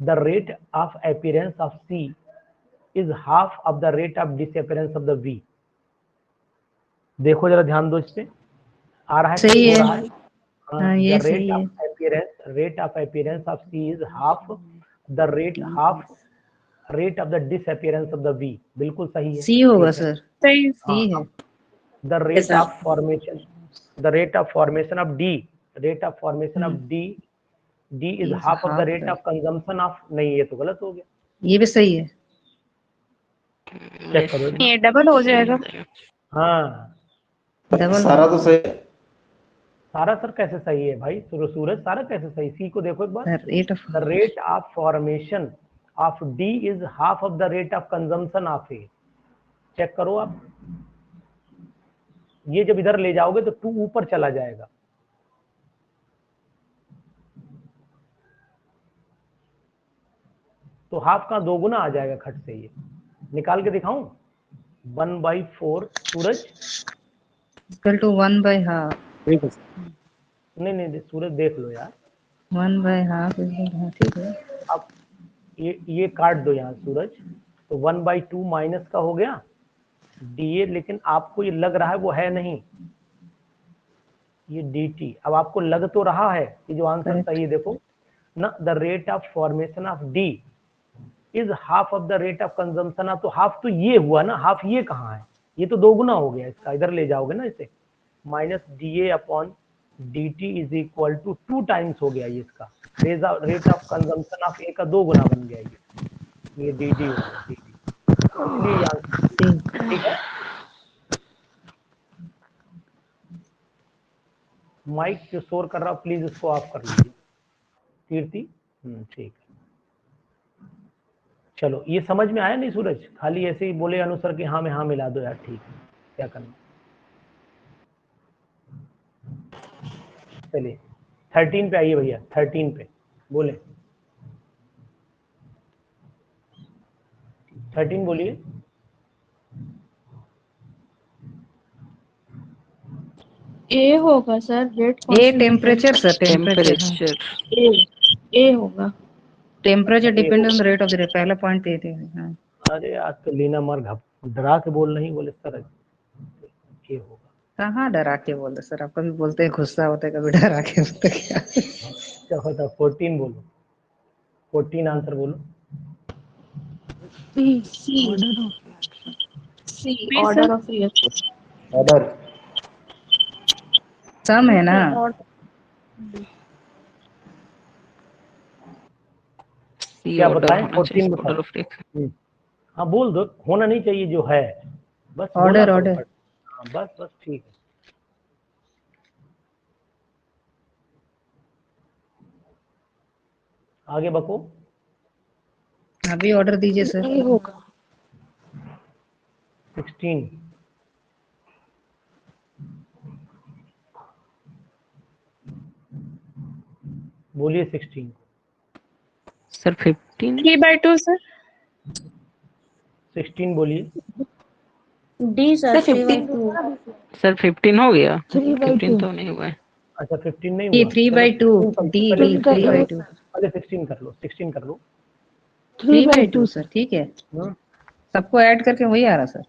Speaker 1: The rate of appearance of C is half of the rate of disappearance of the B. देखो जरा ध्यान दो इस पे, आ रहा है,
Speaker 3: सही
Speaker 1: हो
Speaker 3: है।
Speaker 1: रहा है।
Speaker 3: हाँ ये
Speaker 1: द
Speaker 3: सही है।
Speaker 1: Rate of appearance of C is half the rate of the disappearance of the B, बिल्कुल सही है,
Speaker 3: C होगा
Speaker 1: ठीक है।
Speaker 3: सर,
Speaker 6: सही।
Speaker 3: C है।
Speaker 1: The rate of formation, the rate of formation of D, rate of formation of D is
Speaker 3: Is
Speaker 1: half of the
Speaker 3: half
Speaker 1: rate
Speaker 3: the-
Speaker 1: of consumption of, नहीं ये तो गलत हो गया,
Speaker 3: ये भी सही है।
Speaker 1: चेक करो।
Speaker 6: ये डबल हो जाएगा।
Speaker 1: हाँ
Speaker 3: डबल
Speaker 9: सारा तो सही।
Speaker 1: सारा सर कैसे सही है भाई, सूरज सारा कैसे सही, सी को देखो एक बार।
Speaker 3: Rate of
Speaker 1: the rate of formation of D is half of the rate of consumption of A, check करो आप, ये जब इधर ले जाओगे तो 2 ऊपर चला जाएगा, तो हाफ का 2 गुना आ जाएगा खट से, ये निकाल के दिखाऊं, 1/4 सूरज,
Speaker 3: इक्वल टू 1/2।
Speaker 1: नहीं सूरज देख लो यार,
Speaker 3: 1/2 ठीक है।
Speaker 1: अब ये काट दो यहाँ सूरज, तो 1/2 माइनस का हो गया डी ए, लेकिन आपको ये लग रहा है वो है नहीं, ये डी टी। अब आपको लग तो रहा है कि जो आंसर
Speaker 3: Correct.
Speaker 1: सही है, देखो ना, the rate of formation of D is half of the rate of consumption of, तो हाफ तो ये हुआ ना, हाफ ये कहाँ है, ये तो दोगुना हो गया इसका, इधर ले जाओगे ना इसे, minus D A upon D T is equal to 2 times हो गया ये इसका, rate of consumption of A का 2 गुना बन गया ये डी डी हो गया, डी डी। इसलिए ये आंसर ठीक है। माइक जो शोर कर रहा हो प्लीज उसको ऑफ कर लीजिए कीर्ति। ठीक है, चलो ये समझ में आया नहीं सूरज, खाली ऐसे ही बोले अनुसार कि हाँ में हाँ मिला दो यार, ठीक है, क्या करना। चलिए 13 पे आइए भैया, 13 पे बोले, 13 बोलिए।
Speaker 5: ए होगा sir, rate
Speaker 3: a temperature sir, temperature
Speaker 8: temperature.
Speaker 5: A होगा।
Speaker 3: Temperature depend on the rate of the पहला पॉइंट दे थे। हाँ।
Speaker 1: अरे आज तो लीना मर डरा के बोल नहीं बोले सर, ये होगा।
Speaker 3: कहाँ डरा के बोलते सर, आप कभी बोलते हैं गुस्सा होता है, कभी डरा के बोलते क्या।
Speaker 1: क्या होता, 14 बोलो, 14 आंसर बोलो।
Speaker 5: Order of reaction.
Speaker 2: Order
Speaker 3: sum है ना,
Speaker 1: क्या बताएं, 14
Speaker 8: ऑर्डर ऑफ
Speaker 1: हाँ बोल दो, होना नहीं चाहिए जो है, बस
Speaker 3: ऑर्डर ऑर्डर।
Speaker 1: हाँ, बस बस ठीक है। आगे बको,
Speaker 3: अभी ऑर्डर दीजिए सर।
Speaker 7: ए होगा।
Speaker 1: 16 बोलिए, 16
Speaker 8: सर 15
Speaker 6: 3/2 सर।
Speaker 1: 16 बोलिए।
Speaker 10: डी सर,
Speaker 6: 15
Speaker 8: सर 15 हो गया,
Speaker 7: 3/2
Speaker 8: 15 तो नहीं हुआ है।
Speaker 1: अच्छा 15 नहीं
Speaker 3: ये
Speaker 1: हुआ,
Speaker 3: 3/2 डी डी 3/2
Speaker 1: पहले 16 कर लो, 16 कर लो।
Speaker 3: 3/2 सर, ठीक है,
Speaker 1: हाँ
Speaker 3: सबको ऐड करके वही आ रहा सर।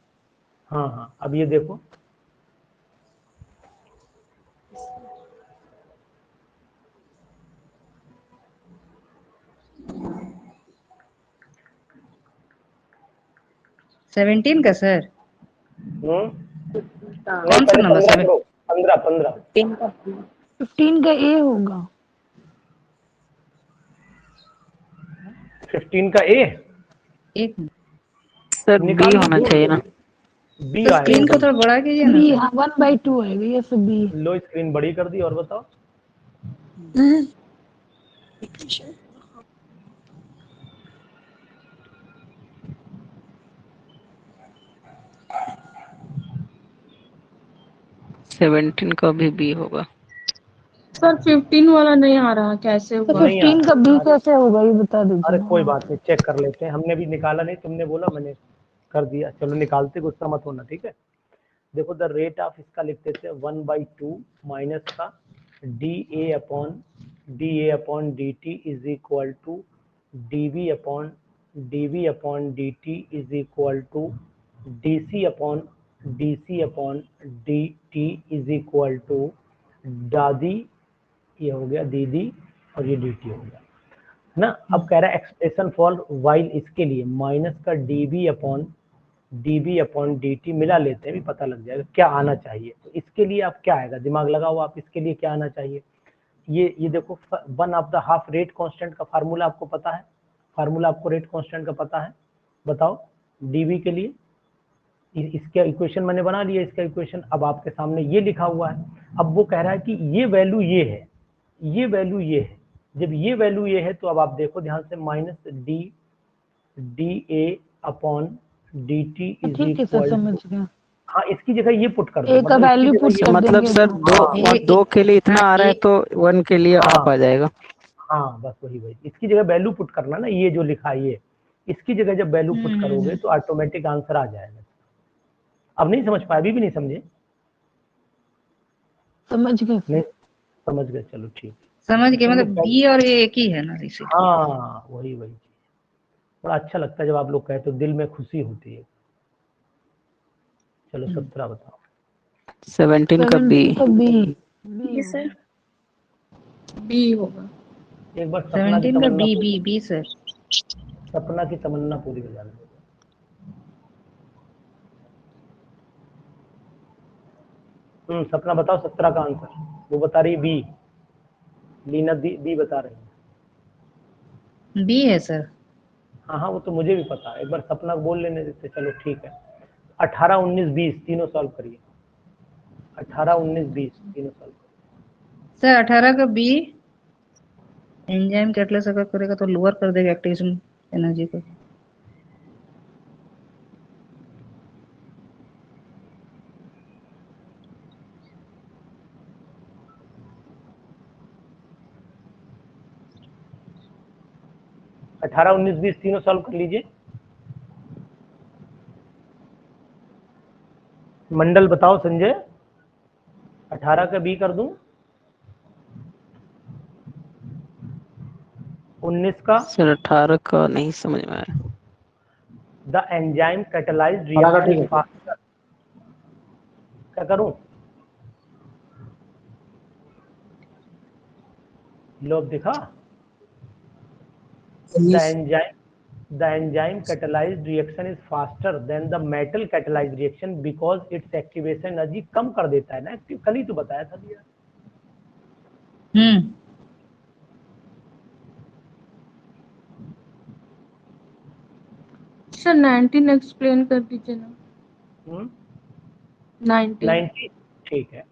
Speaker 1: हाँ हाँ, अब ये देखो,
Speaker 3: सेवेंटीन का सर,
Speaker 1: कौन
Speaker 3: सा नंबर?
Speaker 1: 15 15
Speaker 7: 15 का ए होगा।
Speaker 1: 15 का ए,
Speaker 3: एक
Speaker 8: सर बी होना चाहिए ना।
Speaker 1: बी
Speaker 3: स्क्रीन को
Speaker 1: आएगा,
Speaker 3: थोड़ा बड़ा कीजिए
Speaker 7: बी
Speaker 3: ना।
Speaker 7: 1/2 आएगा, ये सब बी।
Speaker 1: लो स्क्रीन बड़ी कर दी, और बताओ।
Speaker 8: सेवेंटीन का भी बी होगा।
Speaker 5: सर 15 वाला नहीं आ रहा, कैसे
Speaker 7: तो
Speaker 5: हुआ?
Speaker 1: नहीं
Speaker 7: 15 का बी
Speaker 1: यार,
Speaker 7: कैसे होगा ये बता
Speaker 1: अरे
Speaker 7: दीजिए।
Speaker 1: कोई बात नहीं, चेक कर लेते हैं, हमने भी निकाला नहीं, तुमने बोला मैंने कर दिया, चलो निकालते, गुस्सा मत होना, ठीक है। देखो द रेट ऑफ इसका लिखते थे 1/2 माइनस का D A upon D T is equal to D B upon D T is equal to D C upon D T is equal to दादी, ये हो गया दीदी, और ये डी टी हो गया ना। अब कह रहा है एक्सप्रेशन फॉर वाइल, इसके लिए माइनस का D B upon D T मिला लेते हैं, भी पता लग जाएगा क्या आना चाहिए। तो इसके लिए आप क्या आएगा, दिमाग लगाओ आप, इसके लिए क्या आना चाहिए। ये देखो, one of the half rate constant का फार्मूला आपको पता है, फार्मूला आपको रेट कांस्टेंट का पता है, बताओ डीवी के लिए। इसका इक्वेशन मैंने बना लिया, इसका इक्वेशन अब आपके सामने ये लिखा हुआ है। अब वो कह रहा है कि ये वैल्यू ये है, ये वैल्यू ये है, जब ये वैल्यू ये है तो अब आप देखो ध्यान से, minus D A upon D T is
Speaker 7: ठीक है सर,
Speaker 1: इक्वल,
Speaker 7: समझ गया।
Speaker 1: हाँ इसकी जगह ये पुट कर दो,
Speaker 7: ए का वैल्यू पुट कर
Speaker 8: मतलब
Speaker 7: देंगे।
Speaker 8: सर दो के लिए इतना आ रहा है तो 1 के लिए आप आ जाएगा।
Speaker 1: हाँ बस वही इसकी जगह वैल्यू पुट करना ना, ये जो लिखा है ये, इसकी जगह जब वैल्यू पुट करोगे तो ऑटोमेटिक आंसर आ जाएगा। अब नहीं समझ पाए, अभी भी नहीं समझे?
Speaker 7: समझ गए।
Speaker 1: नहीं समझ गए, चलो ठीक।
Speaker 3: समझ गए, मतलब बी और ए एक ही है ना इसे।
Speaker 1: हाँ वही चीज, बड़ा अच्छा लगता है जब आप लोग कहते हो, दिल में खुशी होती है। चलो 17 बताओ।
Speaker 8: 17 का बी।
Speaker 7: 17 का बी।
Speaker 6: Yes, sir.
Speaker 5: बी होगा।
Speaker 1: एक बार सपना की
Speaker 3: 17 का
Speaker 1: तमन्ना
Speaker 3: बी
Speaker 1: पूरी-
Speaker 3: बी बी सर।
Speaker 1: सपना की तमन्ना पूरी हो जाने दो। सपना बताओ 17 का आंसर। वो बता रही बी, लीना बी बता रही है।
Speaker 3: बी है सर।
Speaker 1: हाँ हाँ वो तो मुझे भी पता है, एक बार सपना को बोल लेने देते। चलो ठीक है, 18, 19, 20 तीनों सॉल्व करिए। 18, 19, 20 तीनों सॉल्व करिए।
Speaker 3: सर 18 का बी एंजाइम कैटलिस्ट अगर करेगा तो लोअर कर देगा एक्टिवेशन एनर्जी को।
Speaker 1: अठारह 19, 20 तीनों सॉल्व कर लीजिए। मंडल बताओ संजय, 18 का बी कर दूं? 19 का?
Speaker 8: सर 18 का नहीं समझ में आया।
Speaker 1: द एंजाइम कैटलाइज्ड
Speaker 9: ठीक है,
Speaker 1: रिएक्शन
Speaker 9: ठीक है।
Speaker 1: फास्टर। क्या करूं? लो दिखा। The enzyme catalyzed reaction is faster than the metal catalyzed reaction because its activation energy कम कर देता है ना एक्टिव। कल ही तो बताया था भैया।
Speaker 5: सर 19 एक्सप्लेन कर दीजिए ना।
Speaker 1: 90 ठीक है।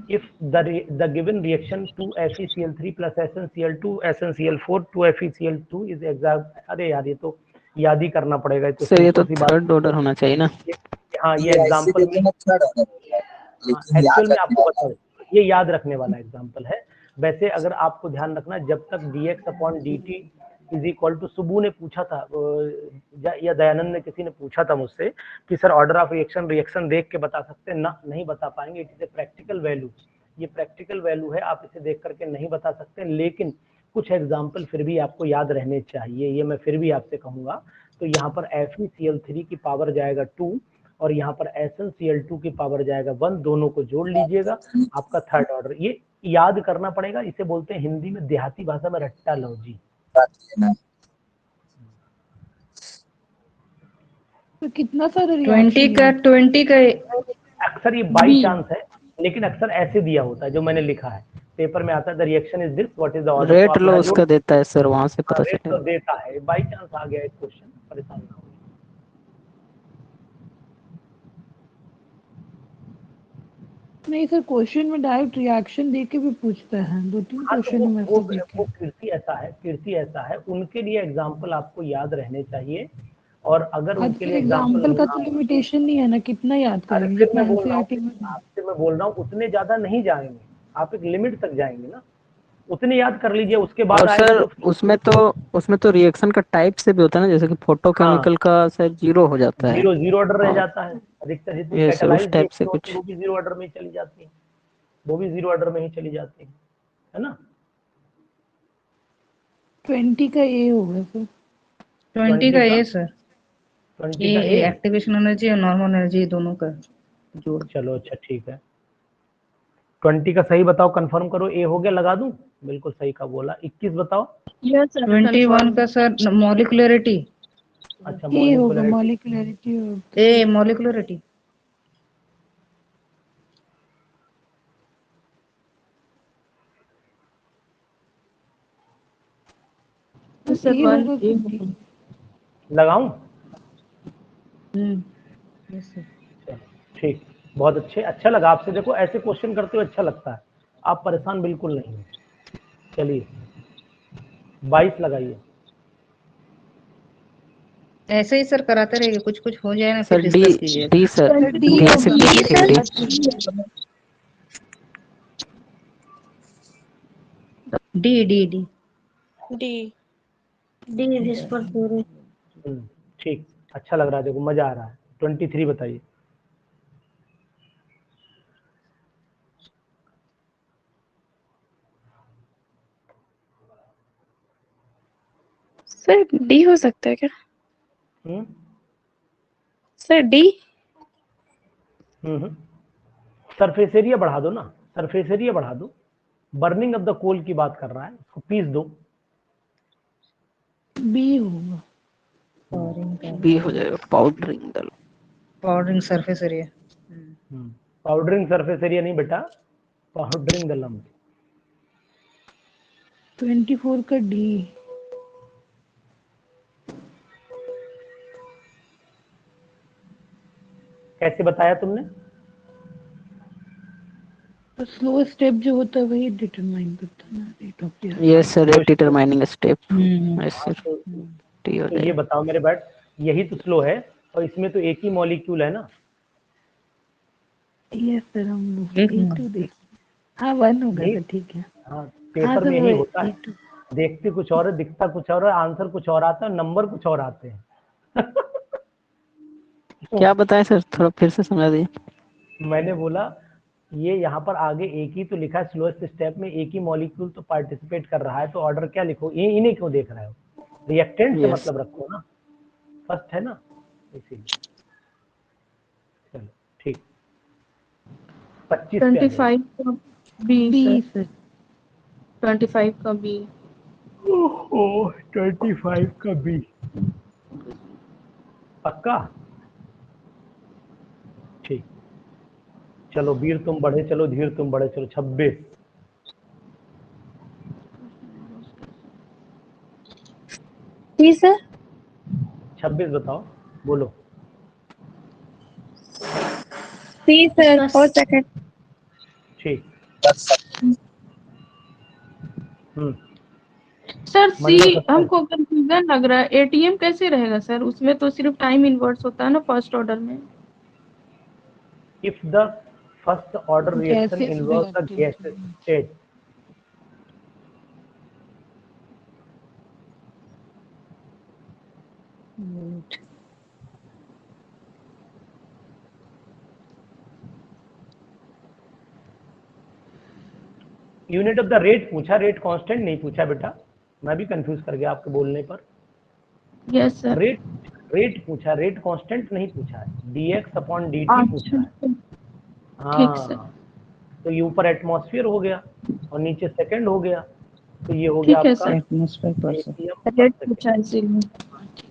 Speaker 1: If the given reaction 2FeCl3 plus SnCl2 SnCl4 2FeCl2 is exact। अरे यार ये तो याद ही करना पड़ेगा, तो
Speaker 8: सर ये तो
Speaker 1: सिंपल सी बात।
Speaker 8: थर्ड ऑर्डर होना चाहिए ना।
Speaker 1: हाँ ये एग्जाम्पल में एक्चुअल में आपको बता, ये याद रखने वाला एग्जाम्पल है। वैसे अगर आपको ध्यान रखना, जब तक dx/dt is equal to, Subbu ने पूछा था या दयानंद ने, किसी ने पूछा था मुझसे कि सर ऑर्डर ऑफ रिएक्शन देख के बता सकते हैं ना? नहीं बता पाएंगे, it is a practical value. ये प्रैक्टिकल वैल्यू है, आप इसे देख करके नहीं बता सकते, लेकिन कुछ एग्जाम्पल फिर भी आपको याद रहने चाहिए, ये मैं फिर भी आपसे कहूंगा। तो यहाँ पर FeCl3 की पावर जाएगा 2 और यहाँ पर SnCl2 की पावर जाएगा 1, दोनों को जोड़ लीजिएगा, आपका थर्ड ऑर्डर। ये याद करना पड़ेगा, इसे बोलते हैं हिंदी में, देहाती भाषा में, रट्टा लॉजी।
Speaker 7: तो कितना सारा
Speaker 3: 20 का
Speaker 1: अक्सर ये बाई चांस है, लेकिन अक्सर ऐसे दिया होता है जो मैंने लिखा है पेपर में आता है, the reaction is this, what is the order.
Speaker 8: Rate लो उसका देता है सर, वहां से पता
Speaker 1: रेट
Speaker 8: चलेगा।
Speaker 1: तो देता है, बाई चांस आ गया एक क्वेश्चन, परेशान ना हो।
Speaker 7: नहीं सर, क्वेश्चन में डायरेक्ट रिएक्शन देके भी पूछता है, 2-3
Speaker 1: हाँ तो
Speaker 7: क्वेश्चन में
Speaker 1: वो
Speaker 7: ऐसा देखे।
Speaker 1: कीर्ति ऐसा है, उनके लिए एग्जाम्पल आपको याद रहने चाहिए। और अगर
Speaker 7: आज
Speaker 1: उनके
Speaker 7: फिर
Speaker 1: लिए एग्जाम्पल,
Speaker 7: एग्जाम्पल का तो लिमिटेशन नहीं है ना, कितना याद
Speaker 1: अरे
Speaker 7: करेंगे
Speaker 1: फिर
Speaker 7: जितना
Speaker 1: मैं बोल रहा
Speaker 7: एनसीईआरटी
Speaker 1: हूँ,
Speaker 7: में।
Speaker 1: आपसे मैं बोल रहा हूँ उतने ज्यादा नहीं जाएंगे, आप एक लिमिट तक जाएंगे ना, उतने याद कर लीजिए, उसके बाद
Speaker 8: और
Speaker 1: आएगा
Speaker 8: सर
Speaker 1: तो
Speaker 8: उसमें तो रिएक्शन का टाइप से भी होता है ना, जैसे कि फोटोकेमिकल का शायद 0 हो जाता है।
Speaker 1: जीरो ऑर्डर रह
Speaker 8: हाँ,
Speaker 1: जाता है। अधिकतर जितनी
Speaker 8: ये सर उस
Speaker 1: कैटालाइज्ड
Speaker 8: टाइप से
Speaker 1: रिएक्शन होती
Speaker 8: कुछ।
Speaker 1: है वो भी जीरो ऑर्डर में ही चली जाती है, वो भी जीरो ऑर्डर में ही चली जाती है ना।
Speaker 7: 20 का ए होगा सर।
Speaker 3: 20 का ए सर।
Speaker 1: 20 का ए।
Speaker 3: एक्टिवेशन एनर्जी और नॉर्मल एनर्जी दोनों का जोड़।
Speaker 1: चलो अच्छा ठीक है, 20 का सही बताओ, कंफर्म करो। ए हो गया, लगा दूं? बिल्कुल सही का बोला। 21 बताओ।
Speaker 3: 21 का सर मॉलिक्युलरिटी।
Speaker 1: अच्छा
Speaker 7: ए होगा,
Speaker 1: मॉलिक्यूलरिटी।
Speaker 7: मॉलिक्युलरिटी होगा।
Speaker 3: ए मॉलिक्युलरिटी।
Speaker 7: सर ए होगा।
Speaker 1: लगाऊं?
Speaker 3: Yes sir.
Speaker 1: चलो ठीक, बहुत अच्छे, अच्छा लगा आपसे। देखो ऐसे क्वेश्चन करते हुए अच्छा लगता है, आप परेशान बिल्कुल नहीं हो। चलिए 22 लगाइए।
Speaker 3: ऐसे ही सर कराते रहिए, कुछ कुछ हो जाए ना
Speaker 8: सर
Speaker 3: फिर डिस्कस कीजिए।
Speaker 8: डी सर,
Speaker 7: डी
Speaker 8: डी से
Speaker 7: होगा
Speaker 8: पूछिए, D.
Speaker 3: D D D
Speaker 6: D.
Speaker 10: D whisper.
Speaker 1: ठीक, अच्छा लग रहा है, देखो मजा आ रहा है। 23 बताइए।
Speaker 6: सर D हो सकता है क्या?
Speaker 1: हम्म
Speaker 6: सर D.
Speaker 1: सरफेस एरिया बढ़ा दो ना, सरफेस एरिया बढ़ा दो। बर्निंग ऑफ द कोल की बात कर रहा है, उसको पीस दो।
Speaker 7: बी होगा।
Speaker 8: बी हो जाएगा, powdering the
Speaker 3: powdering surface area.
Speaker 1: Powdering surface area नहीं बेटा, पाउडरिंग द लम्प।
Speaker 7: 24 का डी।
Speaker 1: कैसे बताया तुमने?
Speaker 7: तो स्लो स्टेप जो होता है वही डिटरमाइन करता है ना rate of the.
Speaker 8: Yes sir, determining step. Yes
Speaker 1: हाँ,
Speaker 8: सर, टी हो
Speaker 1: तो ये
Speaker 8: जाएगा।
Speaker 1: बताओ मेरे बैट, यही तो स्लो है और इसमें तो एक ही मॉलिक्यूल है ना।
Speaker 7: यस सर, हम लोग A2 देख। हाँ 1 होगा
Speaker 1: नहीं,
Speaker 7: तो ठीक है।
Speaker 1: हाँ
Speaker 7: हाँ
Speaker 1: पेपर
Speaker 7: सर
Speaker 1: में
Speaker 7: वो
Speaker 1: यही होता है,
Speaker 7: A2।
Speaker 1: देखते कुछ और है, दिखता कुछ और है, आंसर कुछ और आता है, नंबर कुछ और आते हैं।
Speaker 8: क्या बताएं सर, थोड़ा फिर से समझा दीजिए।
Speaker 1: मैंने बोला ये यहाँ पर आगे एक ही तो लिखा है, स्लोएस्ट स्टेप में एक ही मॉलिक्यूल तो पार्टिसिपेट कर रहा है, तो ऑर्डर क्या लिखो, ये इन्हें क्यों देख रहे हो? रिएक्टेंट से
Speaker 8: Yes.
Speaker 1: मतलब रखो ना, फर्स्ट है ना, इसीलिए। चलो ठीक, 25 पे आ जाओ।
Speaker 5: 25 का बी
Speaker 7: बी
Speaker 5: सर,
Speaker 7: सर।
Speaker 5: 25 का बी।
Speaker 1: ओह 25 का बी, पक्का? ठीक, चलो वीर तुम बढ़े चलो, धीर तुम बढ़े चलो। 26
Speaker 6: जी सर।
Speaker 1: 26 बताओ, बोलो।
Speaker 6: सी सर, 4 सेकंड।
Speaker 1: ठीक।
Speaker 5: सर सी
Speaker 1: मंडल 70।
Speaker 5: हमको कंफ्यूजन लग रहा है, एटीएम कैसे रहेगा सर? उसमें तो सिर्फ टाइम इनवर्स होता है ना फर्स्ट ऑर्डर में।
Speaker 1: if the first order reaction
Speaker 7: gases
Speaker 1: involves a
Speaker 7: reactant.
Speaker 1: gas state, unit of the rate पूछा, रेट कांस्टेंट नहीं पूछा बेटा, मैं भी कंफ्यूज कर गया आपके बोलने पर।
Speaker 5: Yes sir.
Speaker 1: रेट पूछा, रेट कांस्टेंट नहीं पूछा है, dx अपॉन dt पूछा है।
Speaker 5: ठीक सर,
Speaker 1: हाँ, तो ये ऊपर एटमॉस्फेयर हो गया और नीचे सेकंड हो गया, तो ये हो गया
Speaker 5: ठीक है
Speaker 1: आपका
Speaker 5: सर।
Speaker 3: एटमॉस्फेयर पर सर।
Speaker 1: atm
Speaker 5: रेट
Speaker 1: per
Speaker 5: पूछा
Speaker 1: second।
Speaker 5: इसीलिए।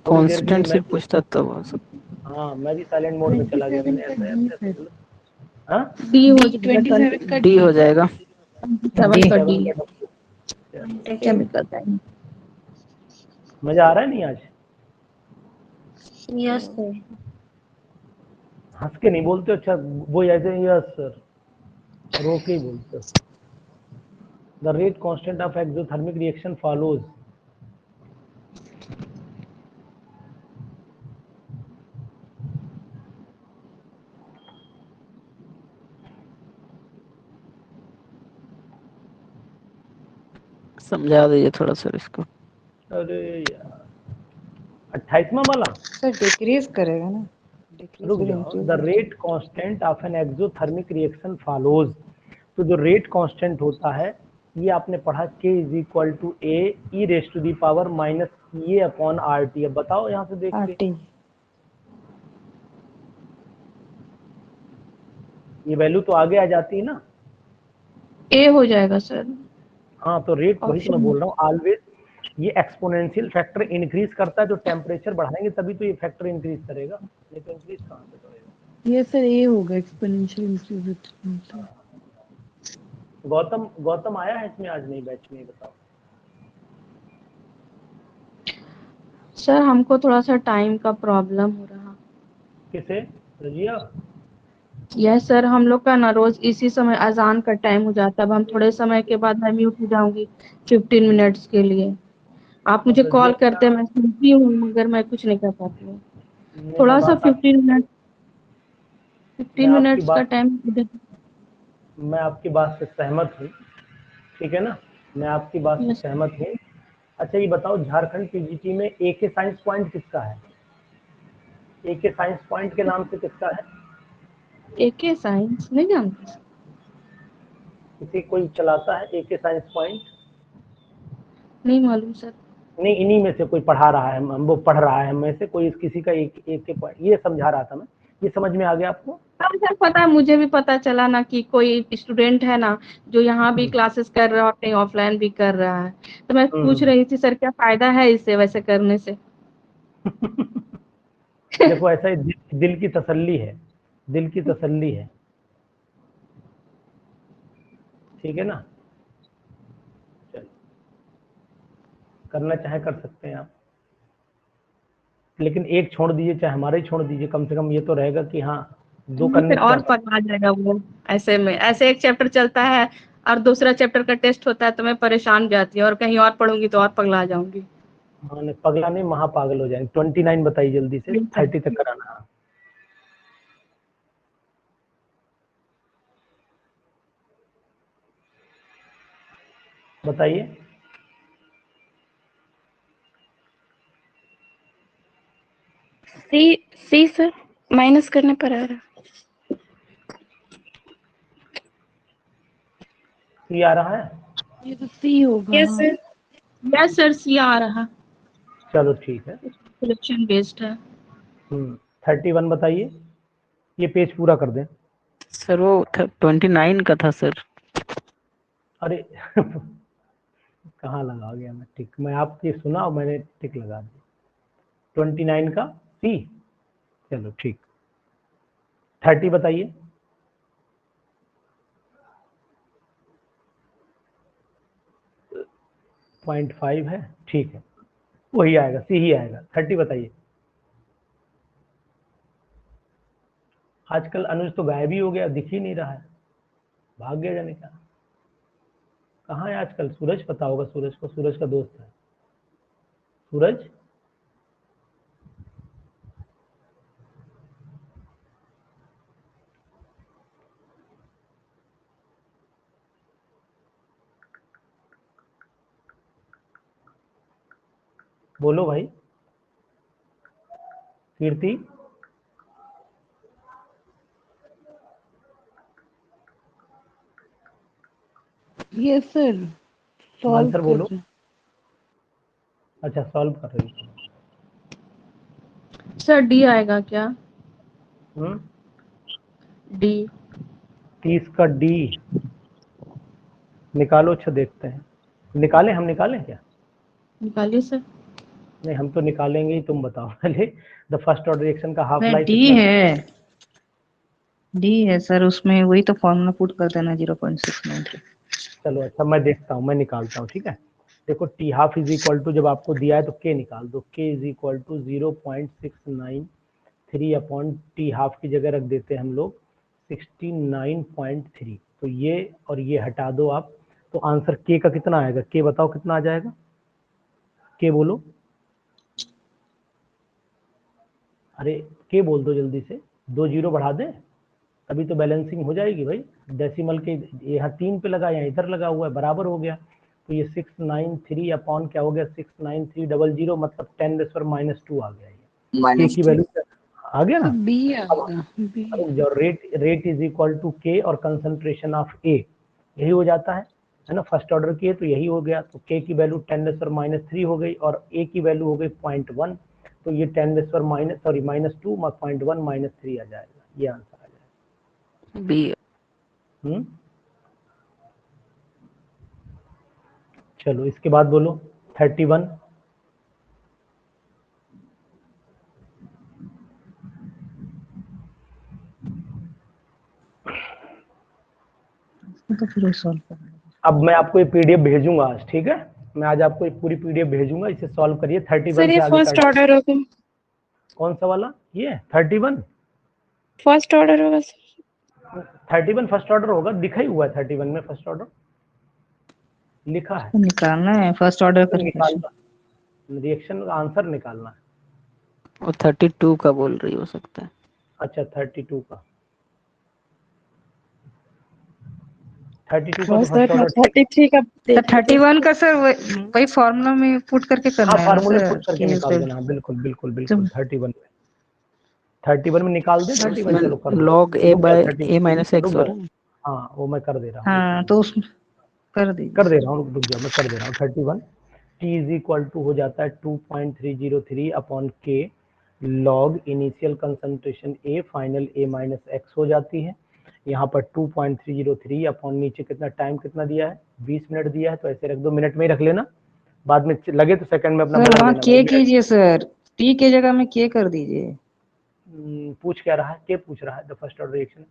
Speaker 1: थोड़ी देर के लिए
Speaker 8: कांस्टेंट
Speaker 1: मैं
Speaker 8: से पूछता तब वो सब।
Speaker 1: हाँ मैं भी साइलेंट मोड में चला गया,
Speaker 7: 27
Speaker 1: मैंने
Speaker 7: का
Speaker 1: ऐसा
Speaker 7: डी
Speaker 1: ऐसा
Speaker 7: सर।
Speaker 1: बोला। हाँ
Speaker 5: डी हो
Speaker 7: डी
Speaker 5: जाएगा,
Speaker 7: 27 का
Speaker 8: डी हो जाएगा।
Speaker 5: 27 का डी।
Speaker 1: 27 का डब्ल्यू।
Speaker 5: Chemical time.
Speaker 1: मजा आ रहा है नहीं आज?
Speaker 10: Yes sir.
Speaker 1: हंस के नहीं बोलते, अच्छा वो ऐसे यस सर रो के ही बोलते। The rate constant of exothermic reaction follows.
Speaker 8: समझा दीजिए थोड़ा सर इसको।
Speaker 1: अरे यार 28वां वाला,
Speaker 3: सर डिक्रीज करेगा ना, डिक्रीज
Speaker 1: रुक
Speaker 3: फिर
Speaker 1: जाओ।
Speaker 3: Increase.
Speaker 1: The rate constant of an exothermic reaction follows, तो जो रेट कांस्टेंट होता है ये आपने पढ़ा k is equal to A E raise to the power minus ये अपॉन आर टी। अब बताओ यहाँ से देख के,
Speaker 3: आरटी।
Speaker 1: ये वैल्यू तो आगे आ जाती है ना।
Speaker 5: ए हो जाएगा सर।
Speaker 1: हाँ तो रेट वही तो मैं
Speaker 5: ऑप्शन
Speaker 1: बोल रहा हूँ, ऑलवेज ये एक्सपोनेंशियल फैक्टर इंक्रीज करता है, तो टेम्परेचर बढ़ाएंगे तभी तो ये फैक्टर इंक्रीज करेगा, नहीं तो इंक्रीज कहाँ से करेगा।
Speaker 7: ये सर ए होगा, एक्सपोनेंशियल इंक्रीज।
Speaker 1: गौतम गौतम आया है इसमें आज? नहीं बैच में, बताओ।
Speaker 5: सर हमको थोड़ा सा टाइम का प्रॉब्लम हो रहा।
Speaker 1: किसे? रजिया?
Speaker 5: यस सर, हम लोग का ना रोज इसी समय अजान का टाइम हो जाता है। अब हम थोड़े समय के बाद मैं म्यूट हो जाऊंगी 15 मिनट्स के लिए। आप मुझे
Speaker 1: अब
Speaker 5: कॉल
Speaker 1: रजिया
Speaker 5: करते हैं, मैं सुनती हूँ मगर मैं कुछ नहीं कर पाती हूँ।
Speaker 1: नहीं,
Speaker 5: थोड़ा सा 15
Speaker 1: मैं आपकी
Speaker 5: मिनट्स का
Speaker 1: बात
Speaker 5: टाइम।
Speaker 1: मैं आपकी बात से सहमत हूँ, ठीक है ना, मैं आपकी बात से
Speaker 5: यस
Speaker 1: सहमत हूँ। अच्छा ये बताओ, झारखंड पीजीटी में एके साइंस पॉइंट किसका है? एके साइंस पॉइंट के नाम से किसका है?
Speaker 5: एके साइंस नहीं जानते?
Speaker 1: किसी कोई चलाता है एके साइंस पॉइंट?
Speaker 5: नहीं मालूम सर।
Speaker 1: नहीं, इन्हीं में से कोई पढ़ा रहा है, वो पढ़ रहा है, में से कोई किसी का एक के पॉइंट, ये समझा रहा था मैं ये समझ में आ गया आपको?
Speaker 5: हाँ सर, पता है, मुझे भी पता चला ना कि कोई स्टूडेंट है ना जो यहाँ भी क्लासेस कर रहा है और कहीं ऑफलाइन भी कर रहा है, तो मैं पूछ रही थी सर क्या फायदा है इससे वैसे करने से?
Speaker 1: देखो ऐसा ही दिल की तसल्ली है, दिल की तसल्ली है, ठीक है ना? चलो, करना चाहे कर सकते हैं आप, लेकिन एक छोड़ दीजिए, चाहे हमारा ही छोड़ दीजिए, कम से कम ये तो रहेगा कि हाँ 2 करने
Speaker 5: फिर
Speaker 1: से
Speaker 5: और
Speaker 1: क्या।
Speaker 5: पगला जाएगा वो। ऐसे में ऐसे एक चैप्टर चलता है और दूसरा चैप्टर का टेस्ट होता है तो मैं परेशान जाती हूँ, और कहीं और पढ़ूंगी तो और पगला जाऊंगी।
Speaker 1: हाँ नहीं, पगला नहीं, महापागल हो जाएंगे। 29 बताइए जल्दी से, 30 तक कराना है। बताइए।
Speaker 6: सी सर माइनस करने पर आ रहा।
Speaker 1: सी आ रहा है?
Speaker 7: ये तो सी होगा।
Speaker 6: Yes sir.
Speaker 5: यस सर, सी आ रहा।
Speaker 1: चलो ठीक है।
Speaker 5: सिलेक्शन बेस्ड है।
Speaker 1: 31 बताइए, ये पेज पूरा कर दें।
Speaker 8: सर वो 29 का था सर।
Speaker 1: अरे कहाँ लगा गया मैं टिक, मैं आपकी सुना और मैंने टिक लगा दी। 29 का सी, चलो ठीक। 30 बताइए। .5 है, ठीक है, वही आएगा, सी ही आएगा। 30 बताइए। आजकल अनुज तो गायब ही हो गया, दिख ही नहीं रहा है, भाग गया जाने का। कहाँ है आजकल? सूरज पता होगा सूरज को, सूरज का दोस्त है सूरज। बोलो भाई। कीर्ति,
Speaker 7: यस सर, सॉल्व
Speaker 1: आंसर
Speaker 7: कर
Speaker 1: बोलो।
Speaker 7: रहे हैं।
Speaker 1: अच्छा, सॉल्व कर रही हो।
Speaker 5: सर डी आएगा क्या? डी।
Speaker 1: 30 का डी निकालो। अच्छा देखते हैं, निकालें? हम निकालें क्या?
Speaker 5: निकालिए सर।
Speaker 1: नहीं, हम तो निकालेंगे ही, तुम बताओ पहले। द फर्स्ट ऑर्डर रिएक्शन का हाफ लाइफ
Speaker 3: डी है, डी है सर, उसमें वही तो फॉर्मूला पुट कर देना 0.693।
Speaker 1: चलो अच्छा, मैं देखता हूँ, मैं निकालता हूँ, ठीक है। देखो T half is equal to, जब आपको दिया है तो के निकाल दो। K is equal to 0.693 upon T half की जगह रख देते हैं हम लोग 69.3। तो ये और ये हटा दो आप, तो आंसर के का कितना आएगा? के बताओ कितना आ जाएगा? के बोलो, अरे के बोल दो जल्दी से। 2 0 बढ़ा दें, तभी तो बैलेंसिंग हो जाएगी भाई। डेसिमल के यहाँ 3 पे लगा, यहाँ इधर लगा हुआ है, बराबर हो गया। तो ये 693 अपॉन क्या हो गया? 69300, मतलब 10⁻² आ गया। ये के की वैल्यू आ गया ना?
Speaker 7: बी आएगा, बी।
Speaker 1: जो रेट इज इक्वल टू के और कंसंट्रेशन ऑफ ए, यही हो जाता है ना? फर्स्ट ऑर्डर की है तो यही हो गया। तो के की वैल्यू 10⁻³ हो गई और ए की वैल्यू हो गई 0.1। तो ये 10⁻² -2 -1 -3 आ जाएगा, ये आंसर आ जाएगा।
Speaker 8: बी।
Speaker 1: चलो इसके बाद बोलो 31।
Speaker 3: तो फिर सॉल्व करना।
Speaker 1: अब मैं आपको ये पीडीएफ भेजूंगा आज, ठीक है? मैं आज आपको एक पूरी पीडीएफ भेजूंगा, इसे सॉल्व करिए। 31
Speaker 6: सर ये
Speaker 1: से आगे
Speaker 6: फर्स्ट ऑर्डर होगा।
Speaker 1: कौन सा वाला? ये 31
Speaker 6: फर्स्ट ऑर्डर होगा सर।
Speaker 1: 31 फर्स्ट ऑर्डर होगा, दिखा ही हुआ है 31 में फर्स्ट ऑर्डर लिखा है।
Speaker 3: निकालना है फर्स्ट ऑर्डर का
Speaker 1: रिएक्शन का आंसर निकालना है।
Speaker 8: और 32 का बोल रही हो सकता है।
Speaker 1: अच्छा 32 का, 32 का तो फर्स्ट ऑर्डर
Speaker 6: 33 का
Speaker 3: 31 का सर वही फॉर्मूला में पुट करके करना है।
Speaker 1: फार्मूले पुट करके निकाल देना। बिल्कुल बिल्कुल बिल्कुल। 31 में निकाल दे 31। चलो कर दो।
Speaker 8: लॉग ए बाय ए माइनस एक्स वाला।
Speaker 1: हाँ वो मैं कर दे रहा हूँ।
Speaker 3: हाँ तो उसमें कर दे
Speaker 1: रहा हूँ, रुक जाओ, मैं कर दे रहा हूँ। 31 टी इज इक्वल टू हो जाता है 2.303 अपॉन के। Log initial concentration A final A minus x हो जाती है। यहाँ पर 2.303 अपॉन नीचे कितना टाइम कितना दिया है 20 मिनट दिया है, तो ऐसे रख दो, मिनट में ही रख लेना, बाद में लगे तो सेकंड में अपना
Speaker 3: सर
Speaker 1: बदल
Speaker 3: वहाँ
Speaker 1: लेना।
Speaker 3: के कीजिए सर, टी के जगह में के कर दीजिए।
Speaker 1: पूछ क्या रहा है, के पूछ रहा है द फर्स्ट ऑर्डर रिएक्शन,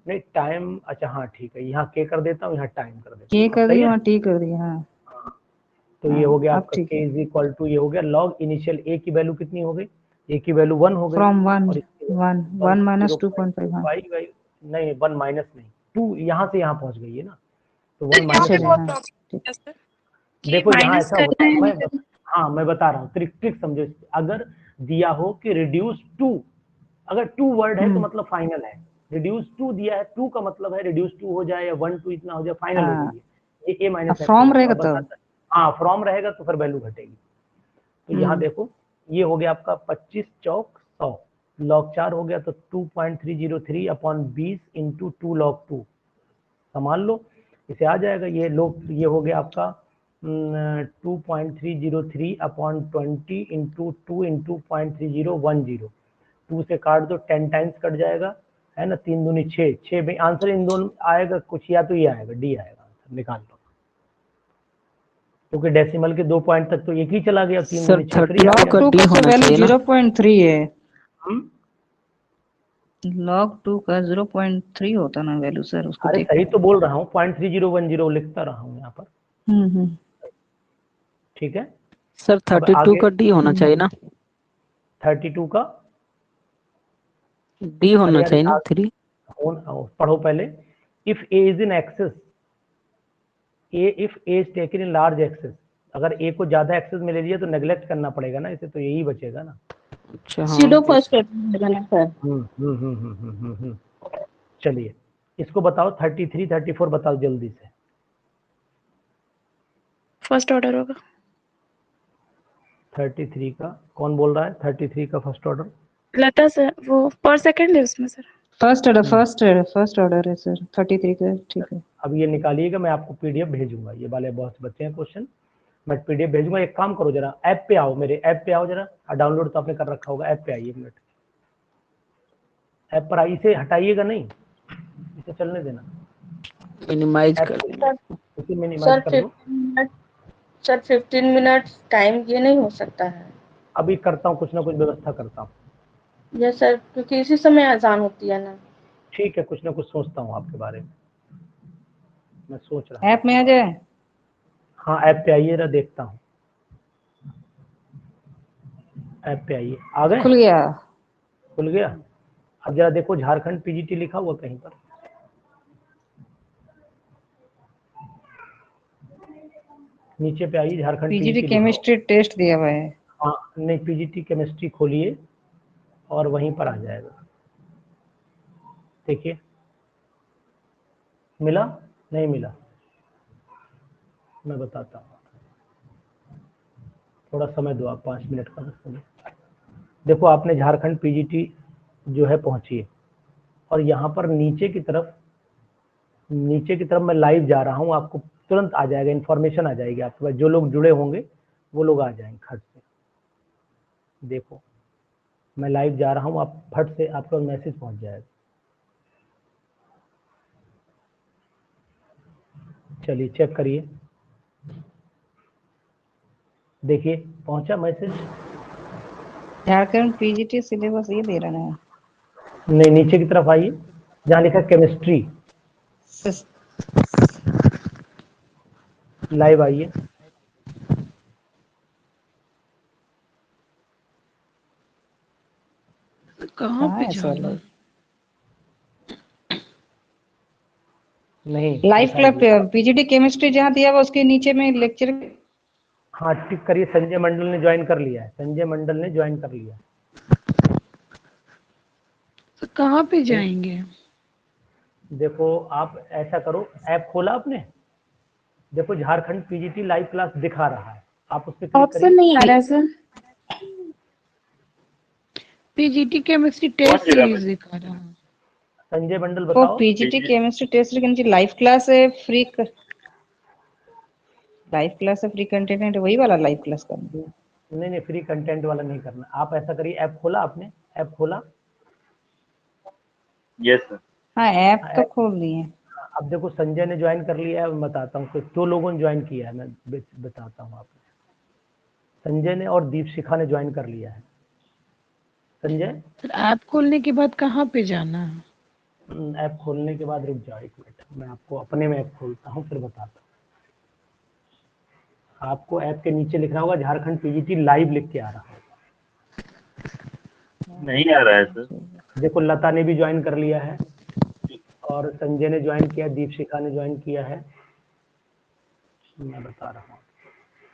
Speaker 1: नहीं टाइम, अच्छा हाँ ठीक है, यहाँ के कर देता हूँ, यहाँ टाइम कर देता
Speaker 3: के
Speaker 1: हूँ,
Speaker 3: कर
Speaker 1: सही
Speaker 3: दिए
Speaker 1: है।
Speaker 3: वहाँ टी कर दिए। हाँ
Speaker 1: तो ये हो गया
Speaker 3: अब
Speaker 1: आपका
Speaker 3: ठीक
Speaker 1: के
Speaker 3: है।
Speaker 1: इज इक्वल टू, ये हो गया लॉग इनिशियल ए की वैल्यू कितनी हो गई, ए की वैल्यू 1 हो गई,
Speaker 3: फ्रॉम वन
Speaker 1: और
Speaker 3: वन माइनस 2.5। हाँ
Speaker 1: नहीं 1 माइनस नहीं 2, यहाँ से यहाँ पहुंच गई है ना, तो 1
Speaker 6: यहाँ
Speaker 1: माइनस
Speaker 6: पे
Speaker 3: अच्छा
Speaker 6: बहुत
Speaker 3: हाँ
Speaker 6: प्रॉब्लम है सर कि
Speaker 1: देखो यहाँ
Speaker 6: माइनस
Speaker 1: ऐसा होता
Speaker 6: करना
Speaker 1: है,
Speaker 6: है
Speaker 1: मैं बता रहा हूँ, ट्रिक समझो। अगर दिया हो कि रिड्यूस टू, अगर 2 वर्ड है तो मतलब फाइनल है, रिड्यूस टू दिया है, 2 का मतलब है रिड्यूस टू हो जाए या 1 2 इतना हो जाए, फाइनल हो
Speaker 3: हाँ,
Speaker 1: गई है, ये ए माइनस
Speaker 3: फ्रॉम रहेगा तब।
Speaker 1: हाँ फ्रॉम रहेगा तो फिर वैल्यू घटेगी। तो यहाँ देखो ये हो गया आपका 25 चौक 100, लॉग 4 हो गया, तो 2.303 अपॉन 20 इंटू 2 लॉग 2 संभाल लो, इसे आ जाएगा, ये लोग ये हो गया आपका 2.303 अपॉन 20 इंटू 2 इंटू 0.3010, 2 से काट दो 10 टाइम्स कट जाएगा, है ना, 3 दूनी 6, 6 में आंसर इन दोनों आएगा कुछ, या तो ये आएगा डी आएगा, आंसर निकाल लो, क्योंकि डेसिमल के 2 पॉइंट तक तो एक ही चला गया, 3
Speaker 8: सर
Speaker 1: दूनी 6
Speaker 8: 32 का डी होना
Speaker 3: वैल्यू
Speaker 8: चाहिए ना।
Speaker 3: 0.3 है,
Speaker 1: हम
Speaker 3: log 2 का 0.3 होता ना वैल्यू सर, उसको
Speaker 1: अरे
Speaker 3: देखो।
Speaker 1: सही तो बोल रहा हूँ, 0.3010 लिखता रहा हूँ यहाँ पर, ठीक है
Speaker 8: सर
Speaker 1: अब
Speaker 8: 32
Speaker 1: आगे
Speaker 8: का डी होना चाहिए ना,
Speaker 1: 32 का
Speaker 8: डी होना
Speaker 1: अरे
Speaker 8: चाहिए ना
Speaker 1: यार
Speaker 8: 3।
Speaker 1: पढ़ो पहले, if A is in excess, if A is taken in large access, अगर ए को ज्यादा एक्सेस में ले लिया तो नेग्लेक्ट करना पड़ेगा ना इसे, तो यही बचेगा ना।
Speaker 8: अच्छा हाँ
Speaker 10: सीडो फर्स्ट बना सर।
Speaker 1: चलिए इसको बताओ 33 34 बताओ जल्दी से।
Speaker 6: फर्स्ट ऑर्डर होगा
Speaker 1: 33 का कौन बोल रहा है, 33 का फर्स्ट ऑर्डर
Speaker 6: लता सर, वो पर सेकंड है उसमें सर।
Speaker 3: फर्स्ट ऑर्डर है सर 33 का, ठीक है।
Speaker 1: अब ये निकालिएगा, मैं आपको पीडीएफ भेजूंगा, ये वाले बहुत बच्चे हैं क्वेश्चन, मैं पीडीएफ भेजूंगा। एक काम करो जरा, ऐप पे आओ, मेरे ऐप पे आओ जरा, डाउनलोड तो आपने कर रखा होगा, ऐप पे आइए, एक मिनट ऐप पर आइए, इसे हटाइएगा नहीं, इसे चलने देना,
Speaker 8: मिनिमाइज कर
Speaker 1: इसे मिनिमाइज कर दो।
Speaker 10: सर 15 मिनट टाइम ये नहीं हो सकता है।
Speaker 1: अभी करता हूँ, कुछ ना कुछ व्यवस्था करता हूँ।
Speaker 10: यस सर, क्योंकि इसी समय अजान होती है ना।
Speaker 1: ठीक है, कुछ ना कुछ सोचता हूँ आपके बारे में, मैं सोच रहा हूँ।
Speaker 3: ऐप में आ जाए।
Speaker 1: हाँ ऐप पे आइए, जरा देखता हूँ, ऐप पे आइए, आ गए,
Speaker 3: खुल गया।
Speaker 1: खुल गया। अब जरा देखो झारखंड पीजीटी लिखा हुआ कहीं पर, नीचे पे आइए, Jharkhand
Speaker 3: PGT
Speaker 1: PGT
Speaker 3: chemistry test दिया हुआ है।
Speaker 1: हाँ नहीं, पीजीटी केमिस्ट्री खोलिए और वहीं पर आ जाएगा, देखिए मिला नहीं मिला, मैं बताता हूँ, थोड़ा समय दो आप, 5 मिनट का समय। देखो आपने झारखंड पीजीटी जो है पहुंची है, और यहाँ पर नीचे की तरफ मैं लाइव जा रहा हूँ, आपको तुरंत आ जाएगा, इन्फॉर्मेशन आ जाएगी आपके पास, जो लोग जुड़े होंगे वो लोग आ जाएंगे खट से। देखो मैं लाइव जा रहा हूँ, आप फट से आपका मैसेज पहुंच जाएगा। चलिए चेक करिए, देखिए पहुंचा मैसेज।
Speaker 3: झारखंड पीजीटी सिलेबस ये दे रहा है।
Speaker 1: नहीं नीचे की तरफ आइए, जहाँ लिखा केमिस्ट्री, लाइव आइए,
Speaker 7: कहाँ पे
Speaker 3: है
Speaker 7: जाना?
Speaker 3: सर?
Speaker 1: नहीं
Speaker 3: लाइव
Speaker 1: ऐसा
Speaker 3: क्लब
Speaker 1: नहीं।
Speaker 3: पीजीटी केमिस्ट्री जहाँ दिया हुआ उसके नीचे में लेक्चर।
Speaker 1: हाँ टिक करिए, संजय मंडल ने ज्वाइन कर लिया है, संजय मंडल ने ज्वाइन कर लिया।
Speaker 7: तो कहाँ पे जाएंगे?
Speaker 1: देखो आप ऐसा करो, ऐप खोला आपने, देखो झारखंड पीजीटी लाइव क्लास दिखा रहा है, आप उस पर क्लिक
Speaker 6: ऑप्शन
Speaker 1: करिए।
Speaker 6: नहीं आ रहा है sir.
Speaker 7: PGT chemistry test series दिखा रहा है।
Speaker 1: संजय मंडल
Speaker 3: वो
Speaker 1: बताओ।
Speaker 3: पीजीटी केमिस्ट्री टेस्ट के नीचे लाइव क्लास है, लाइव क्लास है, फ्री कंटेंट है, वही वाला लाइव क्लास करना।
Speaker 1: नहीं नहीं, फ्री कंटेंट वाला नहीं करना। आप ऐसा करिए, ऐप खोला आपने? ऐप खोला?
Speaker 9: Yes sir.
Speaker 3: हाँ ऐप तो खोल लिए।
Speaker 1: अब देखो संजय ने ज्वाइन कर लिया है, मैं बताता हूँ कि 2 लोगों ने ज्वाइन किया है, मैं बताता हूँ आपको। संजय ने और दीपशिखा ने ज्वाइन कर लिया है। संजय,
Speaker 7: सर ऐप खोलने के बाद कहाँ पे जाना है?
Speaker 1: ऐप खोलने के बाद रुक जाओ 1 मिनट, मैं आपको अपने में ऐप खोलता हूँ फिर बताता हूँ। आपको ऐप के नीचे लिखना होगा झारखंड पीजीटी लाइव लिख के आ रहा है।
Speaker 9: नहीं आ रहा है सर।
Speaker 1: देखो लता ने भी ज्वाइन कर लिया है और संजय ने ज्वाइन किया, दीपशिखा ने ज्वाइन किया है। मैं बता रहा हूँ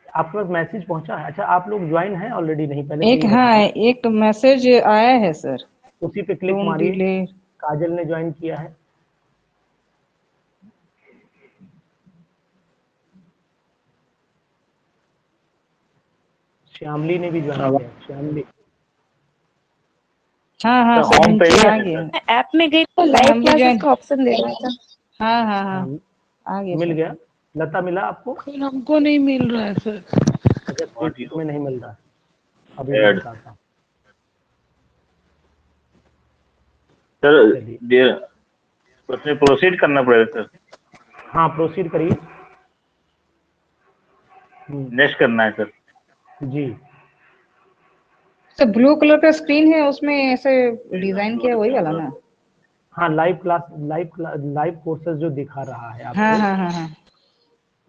Speaker 1: आपके पास मैसेज पहुंचा है? अच्छा आप लोग ज्वाइन हैं ऑलरेडी? नहीं पहले
Speaker 3: एक
Speaker 1: से ही
Speaker 3: हाँ
Speaker 1: बताइए।
Speaker 3: एक मैसेज आया है सर।
Speaker 1: उसी पे क्लिक
Speaker 3: डोंट
Speaker 1: मारिए।
Speaker 3: डिले।
Speaker 1: काजल ने ज्वाइन किया है। श्यामली ने भी ज्वाइन किया है। श्यामली,
Speaker 3: हाँ हाँ
Speaker 9: सर होम पे ही
Speaker 3: 70 आ
Speaker 9: है
Speaker 3: गया।
Speaker 9: सर।
Speaker 6: ऐप में गई तो
Speaker 3: हम
Speaker 6: लाइव
Speaker 3: भी
Speaker 6: क्लासेस
Speaker 3: ज्वाइन।
Speaker 6: का ऑप्शन दे रहा था।
Speaker 3: हाँ हाँ हाँ
Speaker 1: हाँ,
Speaker 3: आ गया
Speaker 1: मिल
Speaker 3: सर।
Speaker 1: गया। लता मिला आपको?
Speaker 7: सर हमको नहीं मिल रहा है सर।
Speaker 1: अच्छा फेसबुक में नहीं मिल रहा है, अभी मैं
Speaker 9: ऐड
Speaker 1: बताता हूँ।
Speaker 9: सर,
Speaker 1: चलिए,
Speaker 9: उसमें प्रोसीड करना पड़ेगा सर।
Speaker 1: हाँ प्रोसीड करिए।
Speaker 9: नेक्स्ट करना है सर।
Speaker 1: जी
Speaker 3: सर ब्लू कलर का स्क्रीन है, उसमें ऐसे डिजाइन किया है, वही वाला ना?
Speaker 1: हाँ, लाइव क्लास, लाइव कोर्सेज जो दिखा रहा है
Speaker 3: हाँ
Speaker 1: आपको,
Speaker 3: हाँ हाँ हाँ।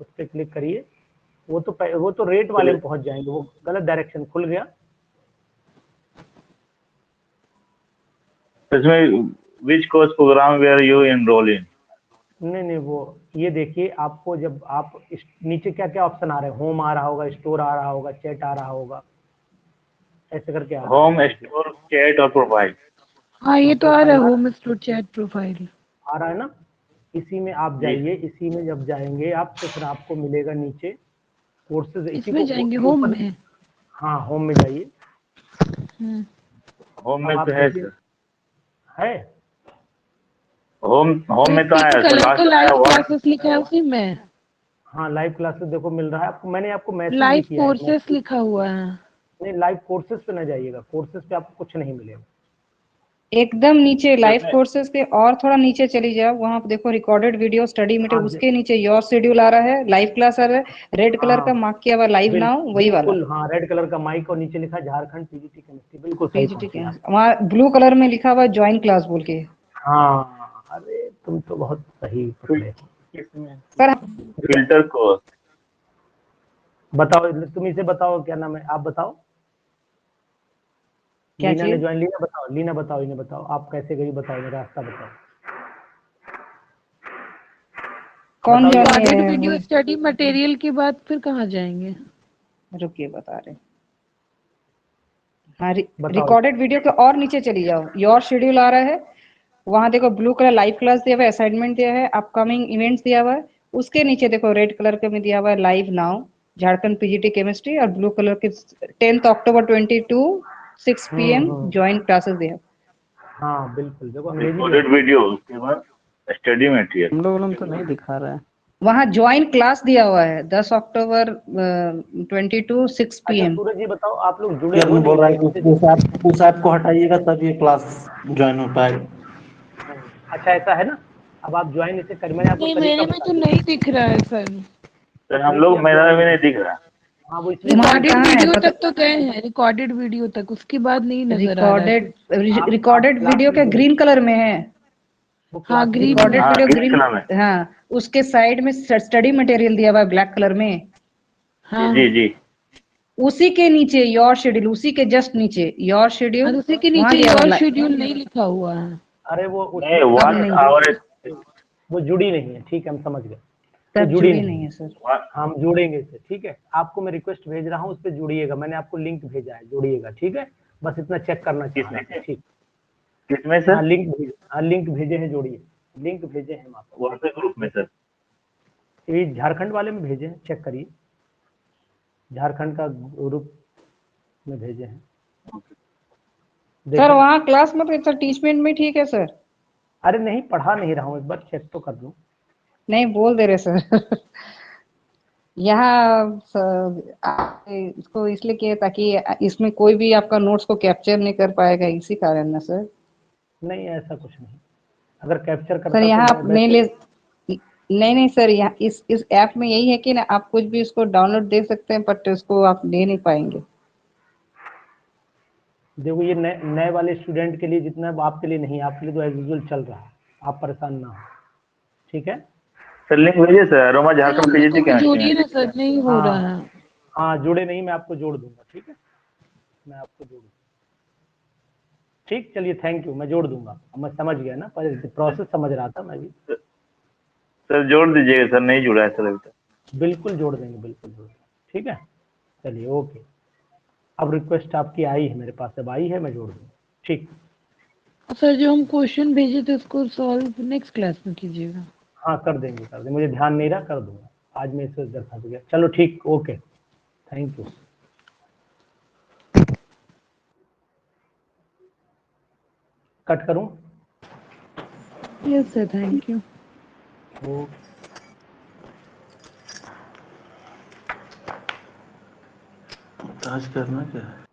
Speaker 1: उस पर क्लिक करिए। वो तो रेट वाले में पहुंच जाएंगे, वो गलत डायरेक्शन खुल गया।
Speaker 9: इसमें which course programme where you enrol in?
Speaker 1: नहीं नहीं, वो ये देखिए, आपको जब आप नीचे क्या क्या ऑप्शन आ रहे हैं, होम आ रहा होगा, स्टोर आ रहा होगा, चैट आ रहा होगा, ऐसे करके आ रहा
Speaker 9: होम,
Speaker 1: है।
Speaker 9: स्टोर, चैट और प्रोफाइल।
Speaker 7: हाँ ये तो आ रहा है,
Speaker 1: profile
Speaker 7: home store chat profile.
Speaker 1: आ रहा है ना? इसी में आप
Speaker 9: जी
Speaker 1: जाइए। इसी में जब जाएंगे आप तो फिर आपको मिलेगा नीचे कोर्सेज, इसी
Speaker 7: इसमें
Speaker 1: को
Speaker 7: जाएंगे होम
Speaker 1: ऊपर।
Speaker 7: में।
Speaker 1: हाँ होम में जाइए।
Speaker 9: होम
Speaker 1: अब
Speaker 9: में
Speaker 1: आप
Speaker 9: तो है
Speaker 1: देखिए,
Speaker 9: सर।
Speaker 1: है
Speaker 9: होम में तो
Speaker 7: पिंक
Speaker 9: आया सर,
Speaker 7: कलर का
Speaker 9: लास्ट आया
Speaker 7: लाइव
Speaker 9: वर्क।
Speaker 7: क्लासेस लिखा है उसी में।
Speaker 1: हाँ लाइव क्लासेस देखो मिल रहा है आपको, मैंने आपको मैसेज भी
Speaker 7: लाइव
Speaker 1: किया है।
Speaker 7: कोर्सेस लिखा हुआ है।
Speaker 1: नहीं, लाइव कोर्सेज पे ना जाइएगा, कोर्सेज पे आपको कुछ नहीं मिलेगा।
Speaker 3: एकदम नीचे लाइव
Speaker 9: इसमें
Speaker 3: कोर्सेज के और थोड़ा नीचे चली जाओ, वहां पे देखो रिकॉर्डेड वीडियो स्टडी मटेरियल,
Speaker 1: हाँ
Speaker 3: उसके नीचे योर शेड्यूल आ रहा है, लाइव क्लास आ रहा है, रेड कलर का
Speaker 1: हाँ
Speaker 3: मार्क किया हुआ लाइव नाउ, वही वाला।
Speaker 1: बिल्कुल, हाँ रेड कलर का माइक और नीचे लिखा झारखंड पीजीटी केमिस्ट्री, बिल्कुल सही
Speaker 3: पीजीटी
Speaker 1: पहुंची
Speaker 3: के
Speaker 1: आप।
Speaker 3: वहाँ ब्लू कलर में लिखा हुआ ज्वाइन क्लास बोल के।
Speaker 1: हाँ अरे तुम तो बहुत सही पकड़े हो।
Speaker 3: Sir
Speaker 9: filter course.
Speaker 1: बताओ, तुम इसे बताओ क्या नाम है, आप बताओ।
Speaker 3: क्या
Speaker 1: लीना ने
Speaker 3: चीज?
Speaker 1: ज्वाइन, लीना बताओ, लीना बताओ, इन्हें बताओ आप कैसे गई, बताओ मेरा रास्ता बताओ।
Speaker 3: कौन
Speaker 1: बताओ ये
Speaker 3: ज्वाइन
Speaker 7: रिकॉर्डेड
Speaker 3: है?
Speaker 7: वीडियो स्टडी मटेरियल के बाद फिर कहाँ जाएंगे?
Speaker 3: रुकिए बता रहे। हाँ
Speaker 1: बताओ।
Speaker 3: रिकॉर्डेड वीडियो के और नीचे चली जाओ, योर शेड्यूल आ रहा है, वहां देखो ब्लू कलर लाइव क्लास दिया हुआ है, असाइनमेंट दिया है, अपकमिंग इवेंट्स दिया हुआ है, उसके नीचे देखो रेड कलर के में दिया हुआ है live now Jharkhand PGT chemistry, और ब्लू कलर के 10 अक्टूबर 22 6 PM ज्वाइन क्लासेस दिया।
Speaker 1: हाँ बिल्कुल, देखो अंग्रेजी भी
Speaker 9: रिकॉर्डेड
Speaker 1: आती है।
Speaker 9: वीडियो, उसके बाद स्टडी मटेरियल।
Speaker 8: हम लोग तो नहीं दिखा रहा है।
Speaker 3: वहाँ ज्वाइन क्लास दिया हुआ है 10 अक्टूबर 22 6
Speaker 1: अच्छा
Speaker 3: PM।
Speaker 1: सूरज जी बताओ, आप लोग जुड़े
Speaker 11: सर
Speaker 1: हो
Speaker 11: ने
Speaker 1: नहीं
Speaker 11: बोल रहा है
Speaker 1: इससे?
Speaker 11: कि उस ऐप को हटाइएगा तब ये क्लास ज्वाइन हो पाएगा।
Speaker 1: अच्छा ऐसा है ना? अब आप ज्वाइन इसे कर, मैंने आपको
Speaker 7: नहीं
Speaker 1: तरीका
Speaker 7: मेरे में
Speaker 1: बता
Speaker 7: तो
Speaker 1: दिया।
Speaker 7: नहीं दिख रहा है सर।
Speaker 9: सर हम
Speaker 1: देखिए
Speaker 9: लोग,
Speaker 1: अब
Speaker 9: मेरा
Speaker 1: ज्वाइन,
Speaker 9: भी नहीं दिख रहा।
Speaker 1: हाँ वो इसलिए
Speaker 3: तुम्हारा
Speaker 1: ज्वाइन
Speaker 7: रिकॉर्डेड
Speaker 3: कहाँ है
Speaker 7: वीडियो
Speaker 3: पता?
Speaker 7: तक तो गए हैं, रिकॉर्डेड वीडियो तक, उसके बाद नहीं नजर आ रहा है
Speaker 3: रिकॉर्डेड
Speaker 7: कुछ।
Speaker 3: रिकॉर्डेड
Speaker 1: क्लास
Speaker 3: वीडियो
Speaker 1: में
Speaker 3: के
Speaker 1: जुड़े,
Speaker 3: ग्रीन कलर में है।
Speaker 1: वो
Speaker 7: हाँ
Speaker 1: क्लास में
Speaker 7: ग्रीन
Speaker 1: जुड़े
Speaker 7: में।
Speaker 3: रिकॉर्डेड
Speaker 9: हाँ
Speaker 3: वीडियो
Speaker 9: ग्रीन
Speaker 3: ग्रीन,
Speaker 9: कलर में।
Speaker 3: हाँ उसके साइड में स्टडी मटेरियल दिया हुआ है ब्लैक कलर में,
Speaker 9: जी
Speaker 7: हाँ
Speaker 9: जी जी।
Speaker 3: उसी के नीचे योर शेड्यूल, उसी के जस्ट नीचे योर
Speaker 7: और
Speaker 3: शेड्यूल,
Speaker 7: उसी के
Speaker 3: वहां
Speaker 7: नीचे
Speaker 3: दिया हुआ
Speaker 7: योर
Speaker 3: है।
Speaker 7: शेड्यूल नहीं लिखा हुआ है।
Speaker 1: अरे वो
Speaker 9: नहीं,
Speaker 1: उसमें
Speaker 3: अब
Speaker 9: वन
Speaker 3: नहीं,
Speaker 9: आवर।
Speaker 1: वो जुड़ी नहीं है, ठीक है हम समझ गए, वो
Speaker 3: तब
Speaker 1: जुड़ी
Speaker 3: जुड़ी
Speaker 1: नहीं
Speaker 3: नहीं
Speaker 1: है।
Speaker 3: है सर।
Speaker 1: हम जुड़ेंगे इसे, ठीक है, आपको मैं रिक्वेस्ट भेज रहा हूँ, उस पर जुड़िएगा, मैंने आपको लिंक भेजा है, जुड़िएगा, ठीक है, बस इतना चेक करना चाह रहा था, ठीक।
Speaker 9: किसमें
Speaker 1: हाँ
Speaker 9: सर?
Speaker 1: लिंक भेज, हाँ लिंक भेजे हैं, जोड़िए, लिंक भेजे हैं हम आपको,
Speaker 9: व्हाट्सएप ग्रुप में सर।
Speaker 1: ये झारखंड वाले में भेजे हैं, चेक करिए, झारखंड का ग्रुप में भेजे हैं,
Speaker 3: सर
Speaker 1: देखो।
Speaker 3: वहाँ क्लास में तो सर टीचमेंट में ठीक है सर।
Speaker 1: अरे नहीं, पढ़ा नहीं रहा हूँ, एक बार चेक तो कर लूँ।
Speaker 3: नहीं बोल दे रहे सर यहाँ इसको इसलिए किया ताकि इसमें कोई भी आपका नोट्स को कैप्चर नहीं कर पाएगा, इसी कारण ना सर।
Speaker 1: नहीं ऐसा कुछ नहीं, अगर कैप्चर करता
Speaker 3: सर
Speaker 1: तो
Speaker 3: यहाँ
Speaker 1: मैं
Speaker 3: आप नहीं ले,
Speaker 1: वैसे
Speaker 3: नहीं सर, यहाँ इस ऐप में यही है कि ना आप कुछ भी उसको डाउनलोड दे सकते हैं, बट उसको आप ले नहीं पाएंगे।
Speaker 1: देखो ये नए वाले स्टूडेंट के लिए जितना आपके लिए नहीं, आपके लिए तो एज यूजुअल चल रहा है, आप परेशान ना हो, ठीक है।
Speaker 9: सर लिंक भेजिए सर, अरोमा झारखंड पीजीटी
Speaker 7: तो
Speaker 9: केमिस्ट्री
Speaker 7: जोड़िए
Speaker 9: में।
Speaker 7: ना सर, नहीं हो रहा है।
Speaker 1: हाँ जुड़े नहीं, मैं आपको जोड़ दूंगा, ठीक है, मैं आपको जोड़ दूंगा। ठीक, चलिए थैंक यू, मैं जोड़ दूंगा। अब मैं समझ गया ना, पर प्रोसेस समझ रहा था मैं भी।
Speaker 9: सर जोड़ दीजिएगा सर, नहीं जुड़ा है सर अभी तक।
Speaker 1: बिल्कुल जोड़ देंगे, बिल्कुल जोड़ देंगे, ठीक है। चलिए ओके, अब रिक्वेस्ट आपकी आई है मेरे पास, अब आई है, मैं जोड़ दूंगा, ठीक।
Speaker 7: सर जो हम क्वेश्चन भेजे थे उसको सॉल्व नेक्स्ट क्लास में कीजिएगा।
Speaker 1: हाँ कर देंगे, मुझे ध्यान नहीं रहा, कर दूंगा, आज मैं इस वक्त फंस गया। चलो ठीक, ओके, थैंक यू। कट करूं?
Speaker 7: Yes sir, thank you.
Speaker 11: आज करना क्या है?